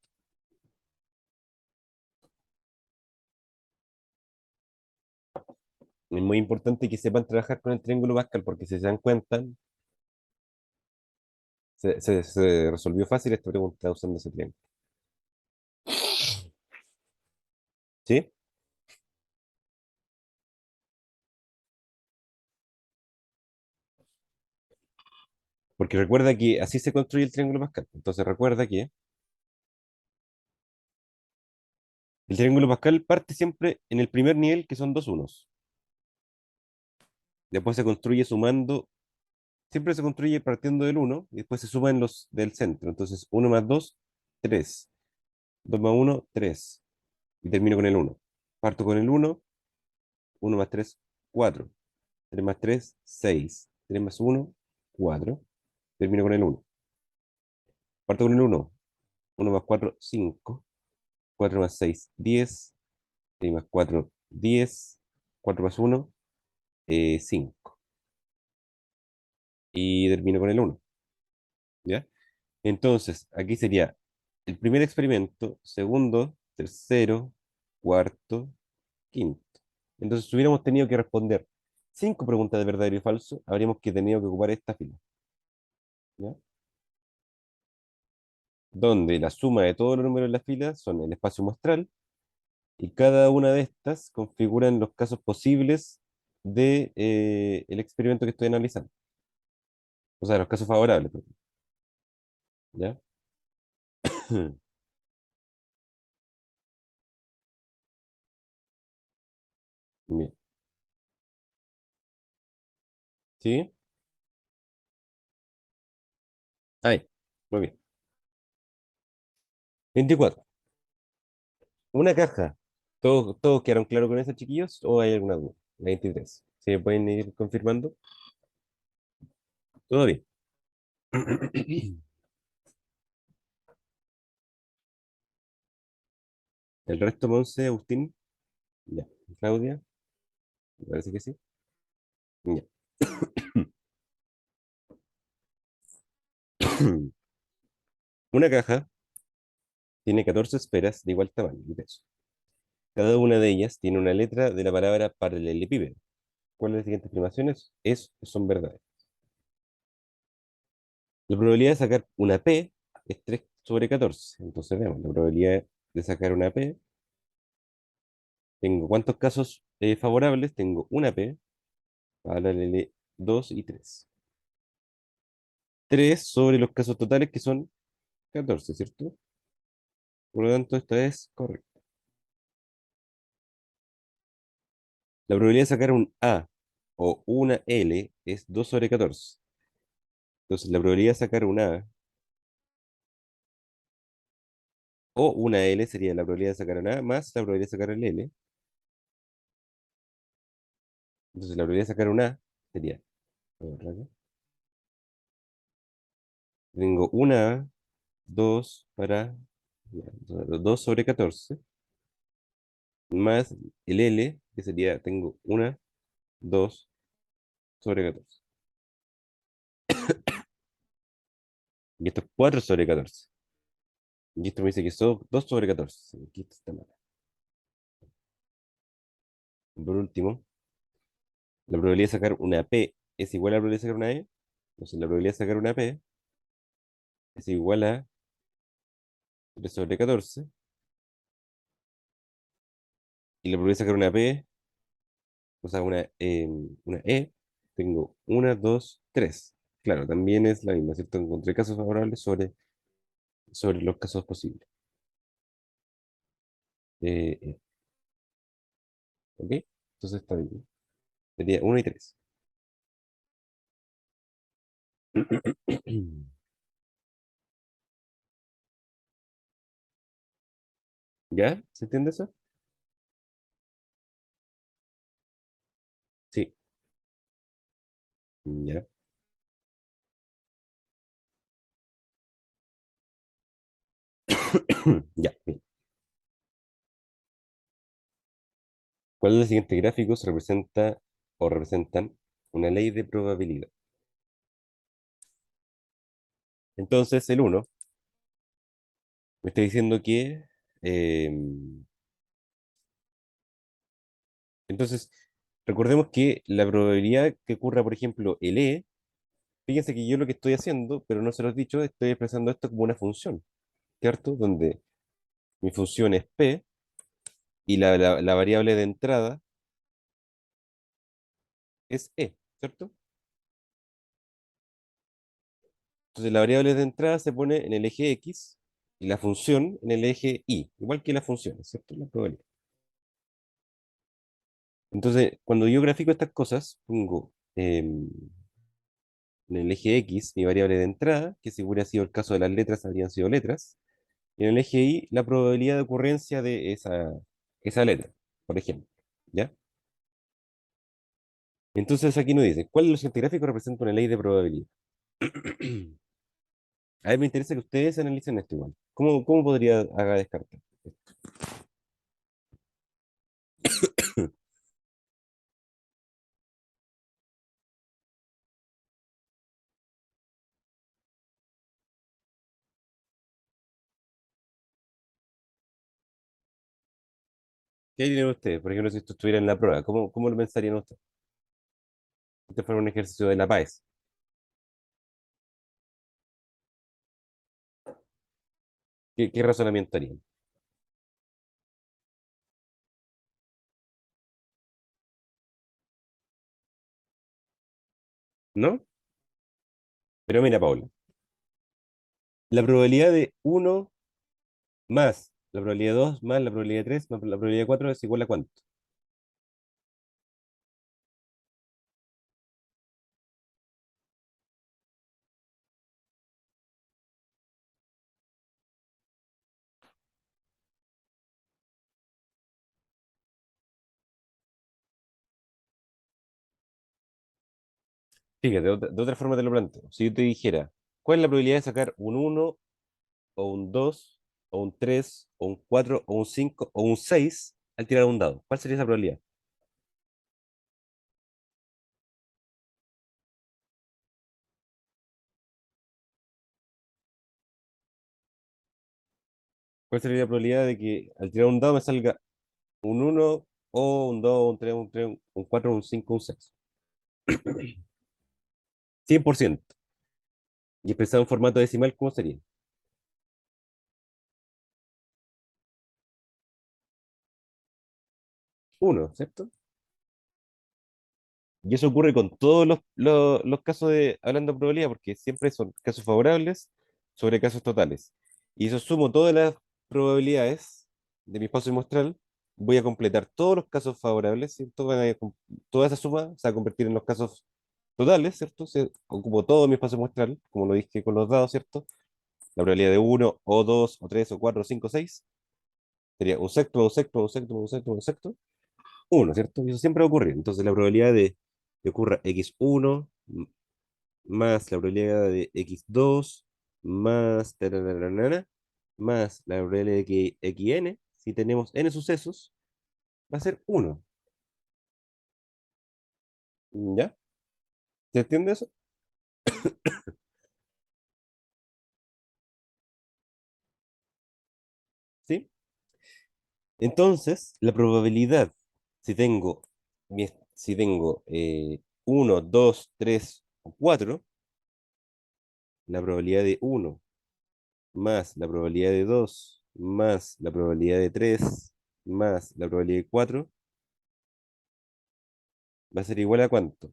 Es muy importante que sepan trabajar con el triángulo Pascal porque si se dan cuenta, se resolvió fácil esta pregunta usando ese triángulo. ¿Sí? Porque recuerda que así se construye el triángulo Pascal. Entonces recuerda que el triángulo Pascal parte siempre en el primer nivel, que son dos unos. Después se construye sumando, siempre se construye partiendo del uno y después se suman los del centro. Entonces uno más 2 3. 2 más uno 3. Y termino con el uno. Parto con el uno más 3 4. 3 más 3 6. 3 más uno 4. Termino con el uno. Parto con el uno más 4 5. 4 más 6 10. 6 más 4 10. 4 más uno 5. Y termino con el uno. ¿Ya? Entonces, aquí sería el primer experimento, segundo, tercero, cuarto, quinto. Entonces, si hubiéramos tenido que responder cinco preguntas de verdadero y falso, habríamos que tenido que ocupar esta fila, ¿ya? Donde la suma de todos los números en la fila son el espacio muestral y cada una de estas configuran los casos posibles de el experimento que estoy analizando. O sea, los casos favorables, perdón, ¿ya? Bien. ¿Sí? Ahí, muy bien. 24. Una caja. ¿Todos quedaron claros con eso, chiquillos? ¿O hay alguna duda? 23. ¿Se pueden ir confirmando? Todo bien. El resto, Monse, Agustín, ya. Claudia, me parece que sí. Ya. Una caja tiene 14 esferas de igual tamaño y peso. Cada una de ellas tiene una letra de la palabra paralelepípedo. ¿Cuál de las siguientes afirmaciones es o son verdades? La probabilidad de sacar una P es 3 sobre 14. Entonces veamos, la probabilidad de sacar una P, tengo ¿cuántos casos favorables? Tengo una P, paralele 2 y 3. 3 sobre los casos totales que son 14, ¿cierto? Por lo tanto, esta es correcta. La probabilidad de sacar un A o una L es 2 sobre 14. Entonces, la probabilidad de sacar un A o una L sería la probabilidad de sacar un A más la probabilidad de sacar el L. Entonces, la probabilidad de sacar un A sería, a ver, acá, tengo una A, 2 para, ya, 2 sobre 14 más el L, que sería, tengo una, 2 sobre 14. Y esto es 4 sobre 14. Y esto me dice que son 2 sobre 14. Aquí está mal. Por último, la probabilidad de sacar una P es igual a la probabilidad de sacar una E. Entonces, la probabilidad de sacar una P es igual a 3 sobre 14. Y la probabilidad de sacar una P, o sea, una E, tengo una, 2, 3. Claro, también es la misma, ¿cierto? Encontré casos favorables sobre los casos posibles. Eh, ¿Ok? Entonces está bien. Sería 1 y 3. ¿Ya? ¿Se entiende eso? Sí. Ya. Ya. Bien. ¿Cuál de los siguientes gráficos representa o representan una ley de probabilidad? Entonces, el uno me está diciendo que... eh, entonces, recordemos que la probabilidad que ocurra, por ejemplo, el E, fíjense que yo lo que estoy haciendo, pero no se lo he dicho, estoy expresando esto como una función, ¿cierto? Donde mi función es P y la variable de entrada es E, ¿cierto? Entonces, la variable de entrada se pone en el eje X y la función en el eje Y, igual que las funciones, ¿cierto? La probabilidad. Entonces, cuando yo grafico estas cosas, pongo en el eje X mi variable de entrada, que si hubiera sido el caso de las letras, habrían sido letras, y en el eje Y la probabilidad de ocurrencia de esa letra, por ejemplo. ¿Ya? Entonces aquí nos dice, ¿cuál de los siguientes gráficos representa una ley de probabilidad? A ver, me interesa que ustedes analicen esto igual. ¿Cómo podría haga descartar? ¿Qué dirían ustedes? Por ejemplo, si esto estuviera en la prueba, ¿cómo lo pensarían ustedes? Si este fuera un ejercicio de la PAES, ¿qué razonamiento harían? ¿No? Pero mira, Paula, la probabilidad de uno más la probabilidad de 2 más la probabilidad de 3 más la probabilidad de 4 es igual a ¿cuánto? Fíjate, de otra forma te lo planteo. Si yo te dijera, ¿cuál es la probabilidad de sacar un uno o un 2 o un 3 o un 4 o un 5 o un 6 al tirar un dado? ¿Cuál sería esa probabilidad? ¿Cuál sería la probabilidad de que al tirar un dado me salga un uno o un 2 un 3 un 3 un 4 un 5 un 6? 100%. Y expresado en formato decimal, ¿cómo sería? Uno, ¿cierto? Y eso ocurre con todos los casos de, hablando de probabilidad, porque siempre son casos favorables sobre casos totales. Y eso sumo todas las probabilidades de mi espacio muestral, voy a completar todos los casos favorables, ¿cierto? Toda esa suma se va a convertir en los casos totales, ¿cierto? Se ocupo todo mi espacio muestral, como lo dije con los dados, ¿cierto? La probabilidad de uno o 2 o 3 o 4 o 5 o 6 sería un sexto, un sexto, un sexto, un sexto, un sexto, uno, ¿cierto? Y eso siempre va a ocurrir. Entonces la probabilidad de que ocurra x1 más la probabilidad de x2 más tarararara, más la probabilidad de que xn, si tenemos n sucesos, va a ser uno. ¿Ya? ¿Se entiende eso? ¿Sí? Entonces, la probabilidad, si tengo, si tengo 1, 2, 3 o 4, la probabilidad de uno más la probabilidad de 2 más la probabilidad de 3 más la probabilidad de 4 va a ser igual a cuánto,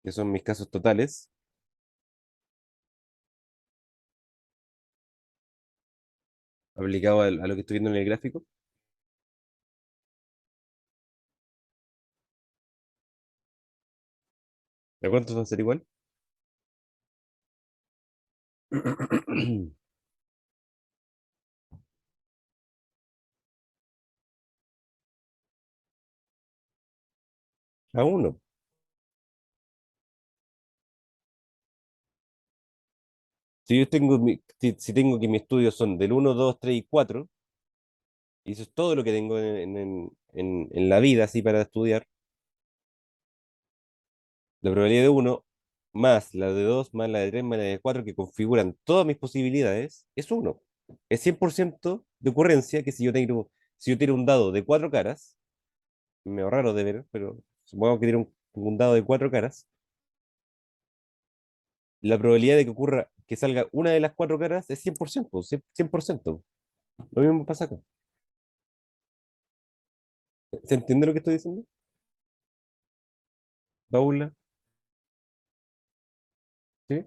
que son mis casos totales, aplicado a lo que estoy viendo en el gráfico. ¿A cuántos va a ser igual? A uno. Si yo tengo, si tengo que mis estudios son del uno 2 3 y 4 y eso es todo lo que tengo en la vida así para estudiar, la probabilidad de uno más la de 2 más la de 3 más la de 4 que configuran todas mis posibilidades es uno. Es 100% de ocurrencia que si yo tiro un dado de 4 caras, me raro de ver, pero supongamos que tiro un dado de 4 caras, la probabilidad de que ocurra, que salga una de las 4 caras es 100%, 100%. Lo mismo pasa acá. ¿Se entiende lo que estoy diciendo? Paula, ¿sí?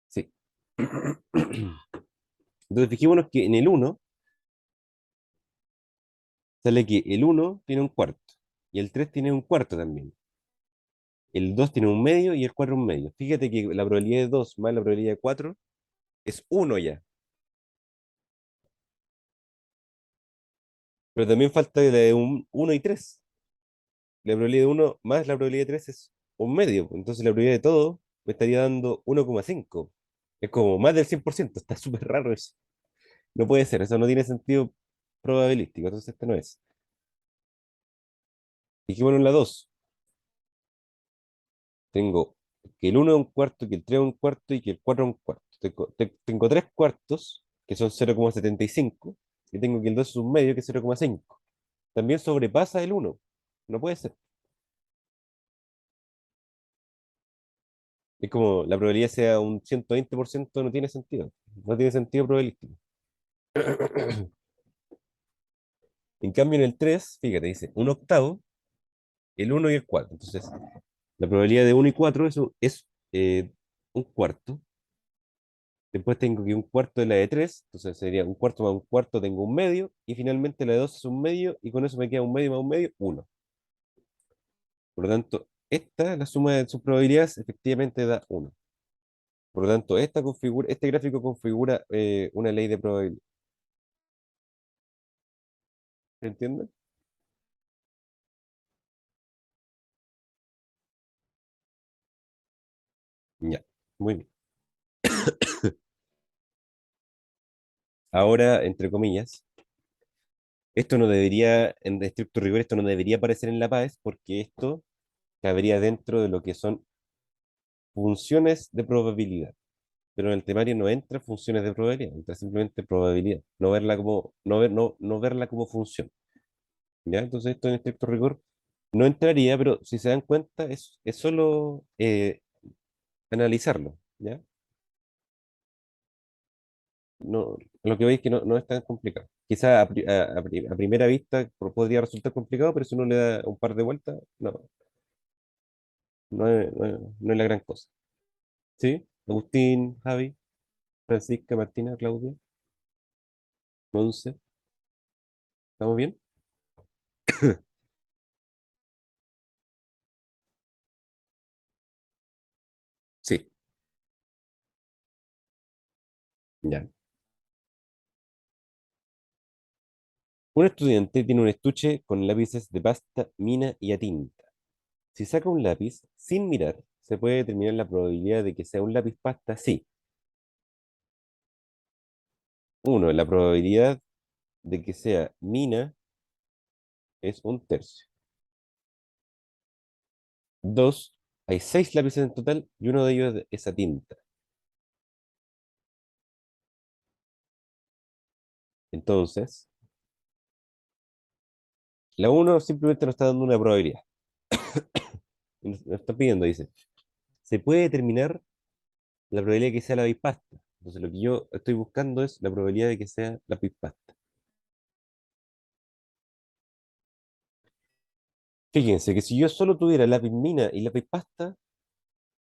Sí. Entonces, fijémonos que en el uno sale que el uno tiene un cuarto y el 3 tiene un cuarto también. El 2 tiene un medio y el 4 un medio. Fíjate que la probabilidad de 2 más la probabilidad de 4 es uno ya. Pero también falta la de un 1 y 3. La probabilidad de uno más la probabilidad de 3 es un medio. Entonces la probabilidad de todo me estaría dando 1,5. Es como más del 100%. Está súper raro eso. No puede ser, eso no tiene sentido probabilístico. Entonces este no es. Dijimos en la 2. Tengo que el uno es un cuarto, que el 3 es un cuarto y que el 4 es un cuarto. Tengo 3 cuartos, que son 0,75, y tengo que el 2 es un medio, que es 0,5. También sobrepasa el uno. No puede ser. Es como la probabilidad sea un 120%, no tiene sentido. No tiene sentido probabilístico. En cambio, en el 3 fíjate, dice un octavo, el uno y el 4. Entonces, la probabilidad de uno y 4 es un cuarto. Después tengo que un cuarto de la de 3, entonces sería un cuarto más un cuarto, tengo un medio, y finalmente la de 2 es un medio, y con eso me queda un medio más un medio, uno. Por lo tanto, la suma de sus probabilidades, efectivamente da uno. Por lo tanto, este gráfico configura una ley de probabilidad. ¿Se entiende? Ya, muy bien. Ahora, entre comillas, esto no debería, en estricto rigor, esto no debería aparecer en la PAES porque esto cabría dentro de lo que son funciones de probabilidad. Pero en el temario no entra funciones de probabilidad, entra simplemente probabilidad, no verla como, no verla como función. ¿Ya? Entonces esto en estricto rigor no entraría, pero si se dan cuenta es solo analizarlo, ¿ya? No, lo que veis es que no es tan complicado. Quizá a primera vista podría resultar complicado, pero si uno le da un par de vueltas, no es la gran cosa. ¿Sí? Agustín, Javi, Francisca, Martina, Claudia, Monse, ¿estamos bien? Sí, ya. Un estudiante tiene un estuche con lápices de pasta, mina y a tinta. Si saca un lápiz sin mirar, se puede determinar la probabilidad de que sea un lápiz pasta. Sí. Uno, la probabilidad de que sea mina es un tercio. Dos, hay seis lápices en total y uno de ellos es a tinta. Entonces, la uno simplemente nos está dando una probabilidad. Nos está pidiendo, dice, se puede determinar la probabilidad de que sea lápiz pasta. Entonces, lo que yo estoy buscando es la probabilidad de que sea lápiz pasta. Fíjense que si yo solo tuviera lápiz mina y lápiz pasta,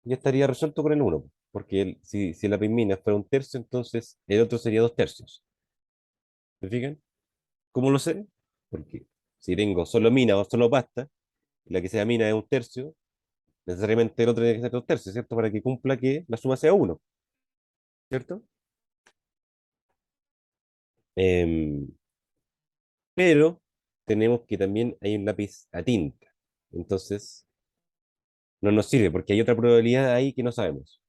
ya estaría resuelto con el uno, porque si la lápiz mina fuera un tercio, entonces el otro sería dos tercios. ¿Me fijan? ¿Cómo lo sé? Porque si tengo solo mina o solo pasta, y la que sea mina es un tercio, necesariamente el otro tiene que ser dos tercios, ¿cierto? Para que cumpla que la suma sea uno, ¿cierto? Em, pero tenemos que también hay un lápiz a tinta. Entonces, no nos sirve porque hay otra probabilidad ahí que no sabemos.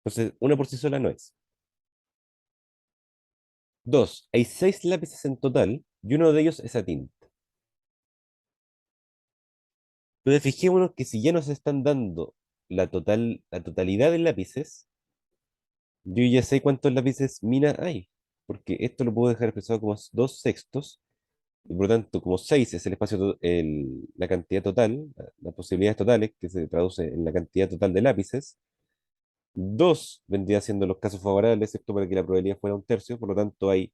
Entonces, una por sí sola no es. Dos, hay seis lápices en total y uno de ellos es a tinta. Entonces, fijémonos que si ya nos están dando la totalidad de lápices, yo ya sé cuántos lápices mina hay, porque esto lo puedo dejar expresado como dos sextos, y por lo tanto, como seis es el espacio, la cantidad total, las posibilidades totales, que se traduce en la cantidad total de lápices, dos vendría siendo los casos favorables, excepto para que la probabilidad fuera un tercio, por lo tanto hay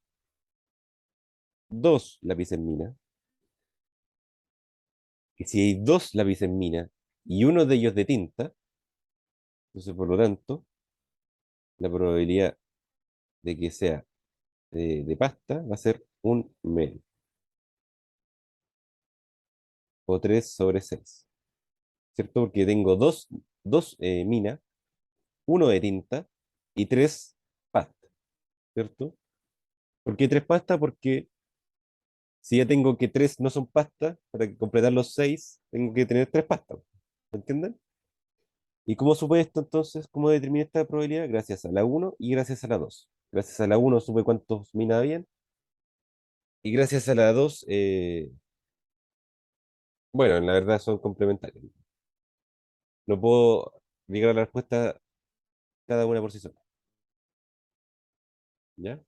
dos lápices mina, y si hay dos lápices mina y uno de ellos de tinta, entonces por lo tanto, la probabilidad de que sea de pasta va a ser un medio, o 3 sobre 6, ¿cierto? Porque tengo dos minas, uno de tinta y tres pasta, ¿cierto? ¿Por qué tres pasta? Porque si ya tengo que tres no son pasta, para completar los seis, tengo que tener tres pastas. ¿Me entienden? ¿Y cómo supe esto entonces? ¿Cómo determiné esta probabilidad? Gracias a la uno y gracias a la dos. Gracias a la uno supe cuántos minas habían y gracias a la 2 bueno, en la verdad son complementarios. No puedo llegar a la respuesta cada una por sí sola. ¿Ya?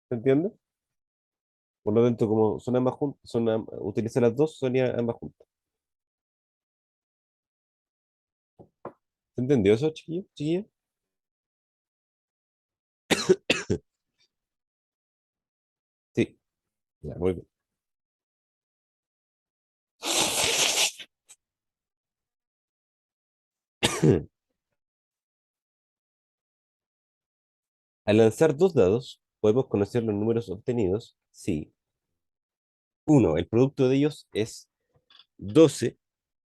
¿Se entiende? Por lo tanto, como son ambas juntas, utiliza las dos, son ambas juntas. ¿Se entendió eso, chiquillo? ¿Chiquilla? Sí, ya, muy bien. Al lanzar dos dados, podemos conocer los números obtenidos si, uno, el producto de ellos es 12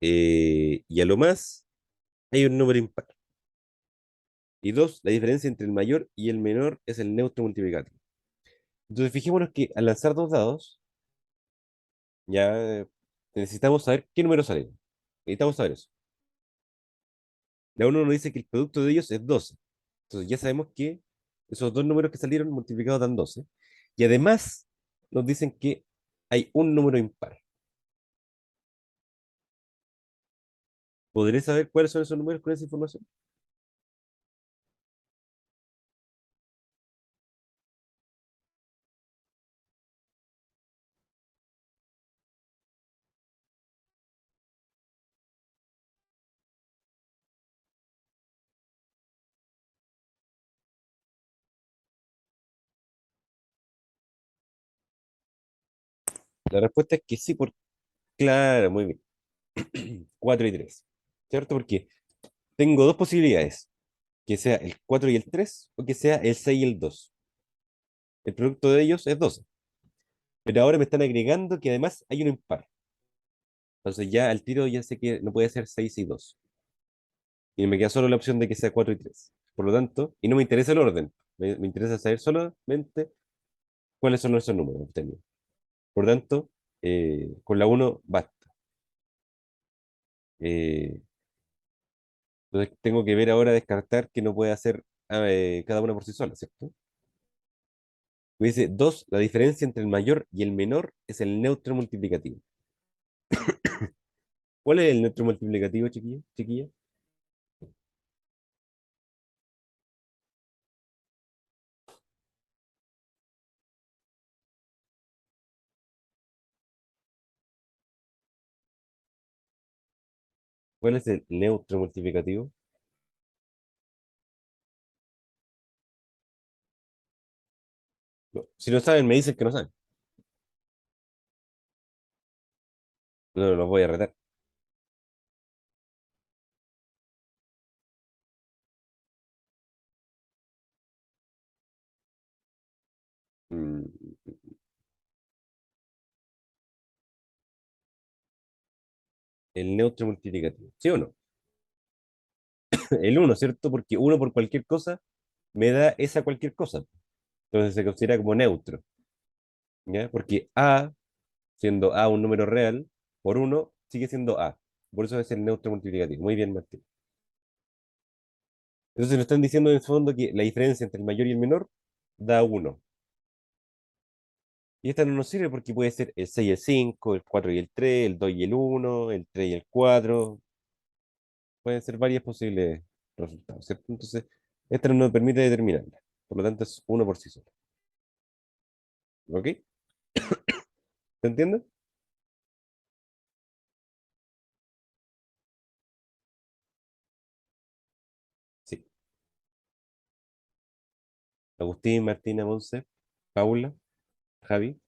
y a lo más hay un número impar. Y dos, la diferencia entre el mayor y el menor es el neutro multiplicativo. Entonces, fijémonos que al lanzar dos dados, ya necesitamos saber qué número sale. Necesitamos saber eso. La uno nos dice que el producto de ellos es 12. Entonces ya sabemos que esos dos números que salieron multiplicados dan 12. Y además nos dicen que hay un número impar. ¿Podré saber cuáles son esos números con esa información? La respuesta es que sí, por claro, muy bien. 4 y 3. ¿Cierto? Porque tengo dos posibilidades, que sea el 4 y el 3 o que sea el 6 y el 2. El producto de ellos es 12. Pero ahora me están agregando que además hay un impar. Entonces ya al tiro ya sé que no puede ser 6 y 2. Y me queda solo la opción de que sea 4 y 3. Por lo tanto, y no me interesa el orden, me interesa saber solamente cuáles son nuestros números obtenidos. Por lo tanto, con la uno basta. Eh, entonces tengo que ver ahora descartar que no puede hacer cada una por sí sola, ¿cierto? Me dice 2, la diferencia entre el mayor y el menor es el neutro multiplicativo. ¿Cuál es el neutro multiplicativo, chiquillo? Chiquilla? ¿Cuál es el neutro multiplicativo? No, si no saben, me dicen que no saben. No, no los voy a retar. Mm, el neutro multiplicativo. ¿Sí o no? El uno, ¿cierto? Porque uno por cualquier cosa me da esa cualquier cosa. Entonces se considera como neutro, ¿ya? Porque A, siendo A un número real, por uno sigue siendo A. Por eso es el neutro multiplicativo. Muy bien, Martín. Entonces nos están diciendo en el fondo que la diferencia entre el mayor y el menor da uno. Y esta no nos sirve porque puede ser el 6 y el 5, el 4 y el 3, el 2 y el uno, el 3 y el 4. Pueden ser varias posibles resultados, ¿cierto? Entonces, esta no nos permite determinarla. Por lo tanto, es uno por sí solo. ¿Ok? ¿Se entiende? Sí. Agustín, Martina, Monse, Paula, Javi,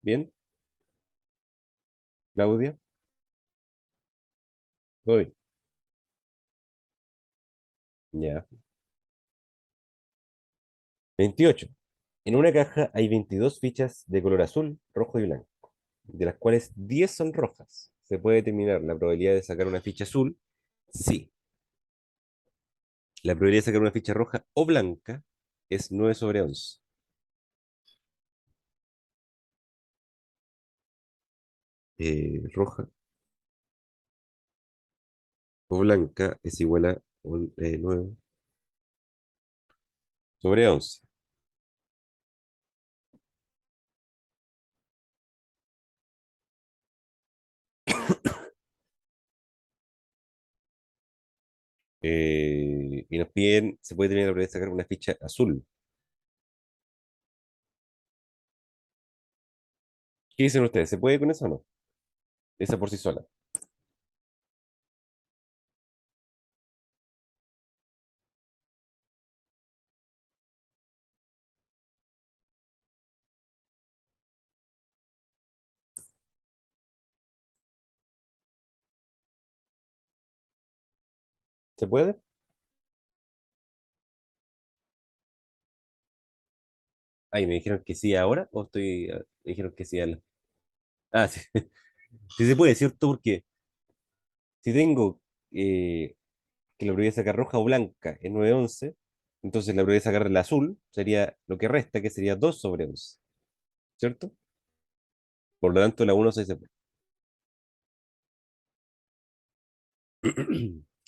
¿bien? Claudia, voy. Ya. 28. En una caja hay 22 fichas de color azul, rojo y blanco, de las cuales 10 son rojas. ¿Se puede determinar la probabilidad de sacar una ficha azul? Sí. La probabilidad de sacar una ficha roja o blanca es 9 sobre 11. Roja o blanca es igual a 9 sobre 11. Y nos piden, se puede tener la probabilidad de sacar una ficha azul. ¿Qué dicen ustedes? ¿Se puede con eso o no? Esa por sí sola. ¿Se puede? Ay, me dijeron que sí ahora o me dijeron que sí a Ah, sí. Sí se puede, ¿cierto? Porque si tengo que la probabilidad de sacar roja o blanca es 9/11, entonces la probabilidad de sacar la azul sería lo que resta, que sería 2 sobre 11. ¿cierto? Por lo tanto, la 1 se puede.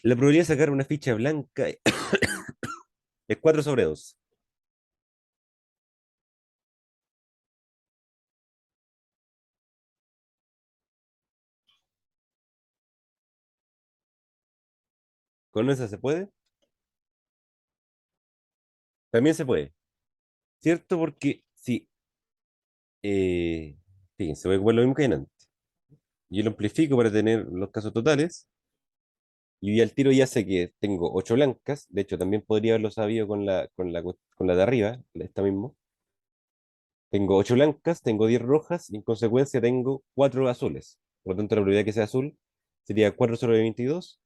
La probabilidad de sacar una ficha blanca es 4 sobre 2. ¿Con esa se puede? También se puede, ¿cierto? Porque si, fíjense, voy a ocupar lo mismo que en antes. Yo lo amplifico para tener los casos totales y al tiro ya sé que tengo 8 blancas. De hecho, también podría haberlo sabido con la de arriba, esta mismo. Tengo 8 blancas, tengo 10 rojas y en consecuencia tengo 4 azules. Por lo tanto, la probabilidad que sea azul sería 4 sobre 22,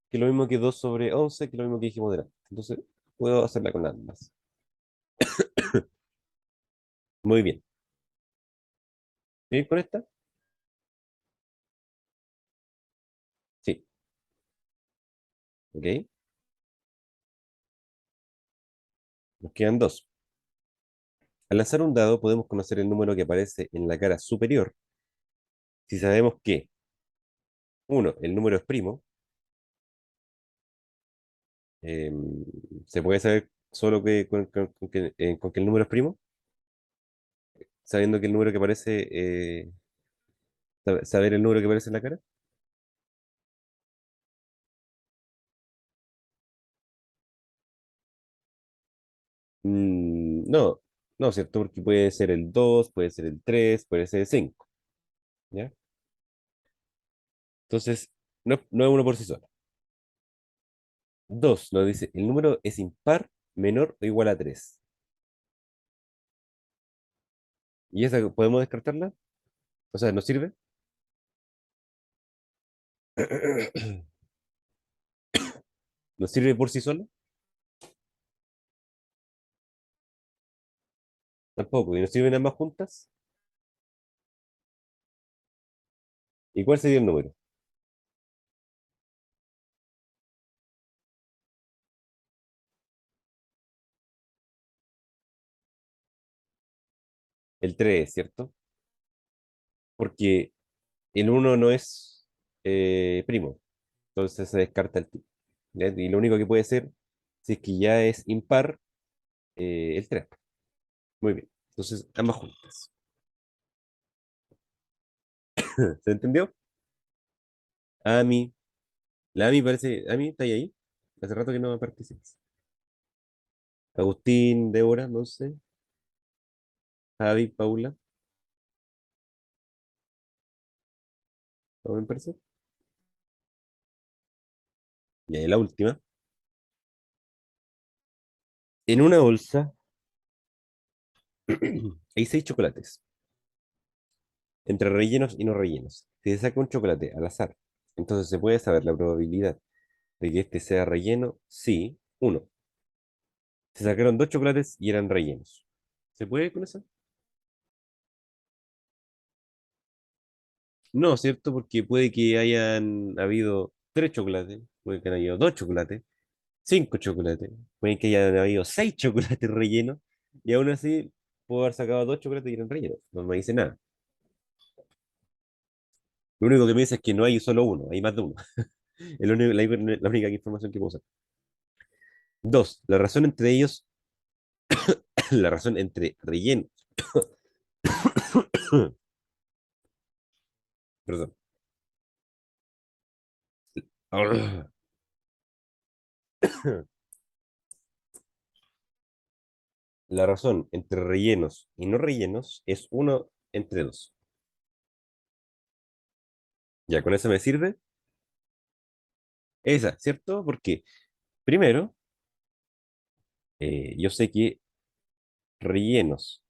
que es lo mismo que 2 sobre 11, que es lo mismo que dijimos delante. Entonces, puedo hacerla con ambas. Muy bien. ¿Bien con esta? Sí. Ok. Nos quedan dos. Al lanzar un dado, podemos conocer el número que aparece en la cara superior si sabemos que, uno, el número es primo. eh, ¿Se puede saber solo con que el número es primo? Sabiendo que el número que aparece, saber el número que aparece en la cara. No, no, ¿cierto? Porque puede ser el 2, puede ser el 3, puede ser el 5, ¿ya? Entonces, no es uno por sí solo. Dos, nos dice, el número es impar, menor o igual a 3. ¿Y esa podemos descartarla? O sea, ¿nos sirve? ¿Nos sirve por sí sola? Tampoco. ¿Y nos sirven ambas juntas? ¿Y cuál sería el número? El 3, ¿cierto? Porque el uno no es primo, entonces se descarta el tipo. ¿Ya? Y lo único que puede ser, si es que ya es impar, el 3. Muy bien. Entonces, ambas juntas. ¿Se entendió? Ami, la Ami parece, Ami, ¿está ahí? Hace rato que no participas. Agustín, Débora, no sé. Javi, Paula, ¿no me parece? Y ahí la última. En una bolsa hay 6 chocolates, entre rellenos y no rellenos. Si se saca un chocolate al azar, entonces se puede saber la probabilidad de que este sea relleno. Sí, uno. Se sacaron 2 chocolates y eran rellenos. ¿Se puede con eso? No, ¿cierto? Porque puede que hayan habido 3 chocolates, puede que hayan habido 2 chocolates, 5 chocolates, puede que hayan habido 6 chocolates rellenos, y aún así puedo haber sacado 2 chocolates y eran rellenos. No me dice nada. Lo único que me dice es que no hay solo uno, hay más de uno. Es la única información que puedo usar. Dos, la razón entre ellos, la razón entre rellenos, perdón, la razón entre rellenos y no rellenos es uno entre dos. Ya, con eso me sirve. Esa, ¿cierto? Porque primero, yo sé que rellenos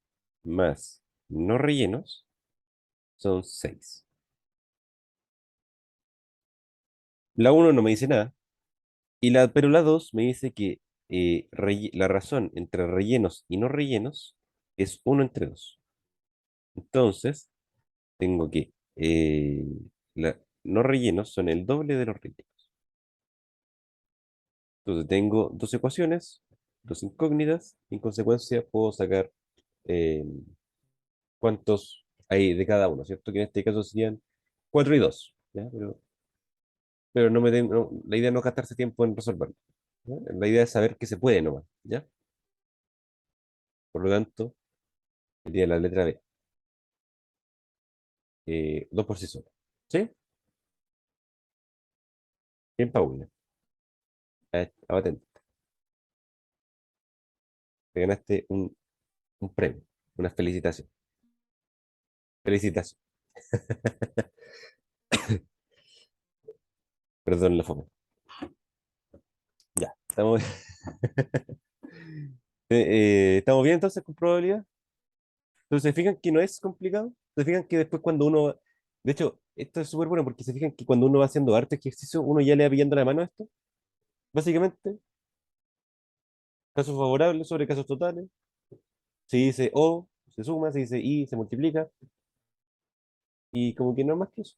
más no rellenos son 6. La uno no me dice nada, pero la 2 me dice que la razón entre rellenos y no rellenos es uno entre dos. Entonces, tengo que no rellenos son el doble de los rellenos. Entonces, tengo dos ecuaciones, dos incógnitas, y en consecuencia puedo sacar eh, cuántos hay de cada uno, ¿cierto? Que en este caso serían 4 y 2, ¿ya? Pero la idea no es gastarse tiempo en resolverlo, ¿ya? La idea es saber que se puede nomás, ¿ya? Por lo tanto, sería la letra B, 2 por sí sola. ¿Sí? Bien, Paula. Atento. Te ganaste un premio, una felicitación. Felicitación. Perdón la fome. Ya, estamos, ¿estamos bien entonces con probabilidad? Entonces, ¿se fijan que no es complicado? ¿Se fijan que después cuando uno... De hecho, esto es súper bueno porque se fijan que cuando uno va haciendo harto ejercicio, uno ya le va pillando la mano a esto. Básicamente, casos favorables sobre casos totales. Se dice O, se suma, se dice I, se multiplica. Y como que no es más que eso.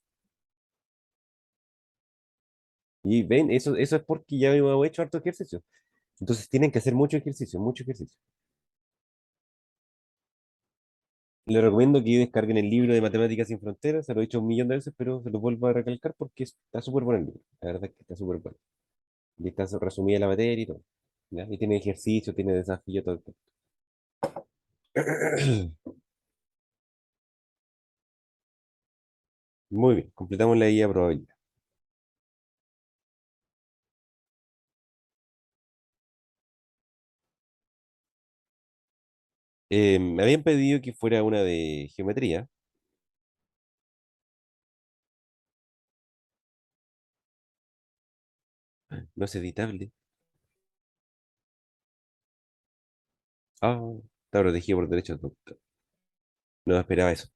Y ven, eso es porque ya hemos hecho harto ejercicio. Entonces tienen que hacer mucho ejercicio, mucho ejercicio. Les recomiendo que descarguen el libro de Matemáticas sin Fronteras. Se lo he dicho un millón de veces, pero se lo vuelvo a recalcar porque está súper bueno el libro. La verdad es que está súper bueno. Y está resumida la materia y todo. ¿Ya? Y tiene ejercicio, tiene desafío, todo. Muy bien, completamos la guía probabilidad. Me habían pedido que fuera una de geometría, no es editable. Ah, está protegido por derechos de autor. No esperaba eso.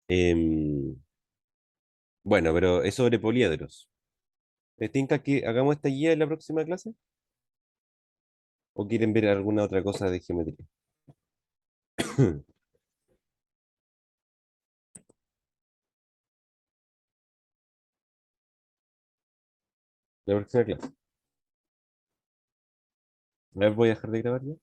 Em, bueno, pero es sobre poliedros. ¿Te tinca que hagamos esta guía en la próxima clase? ¿O quieren ver alguna otra cosa de geometría? La próxima clase. A ver, voy a dejar de grabar ya.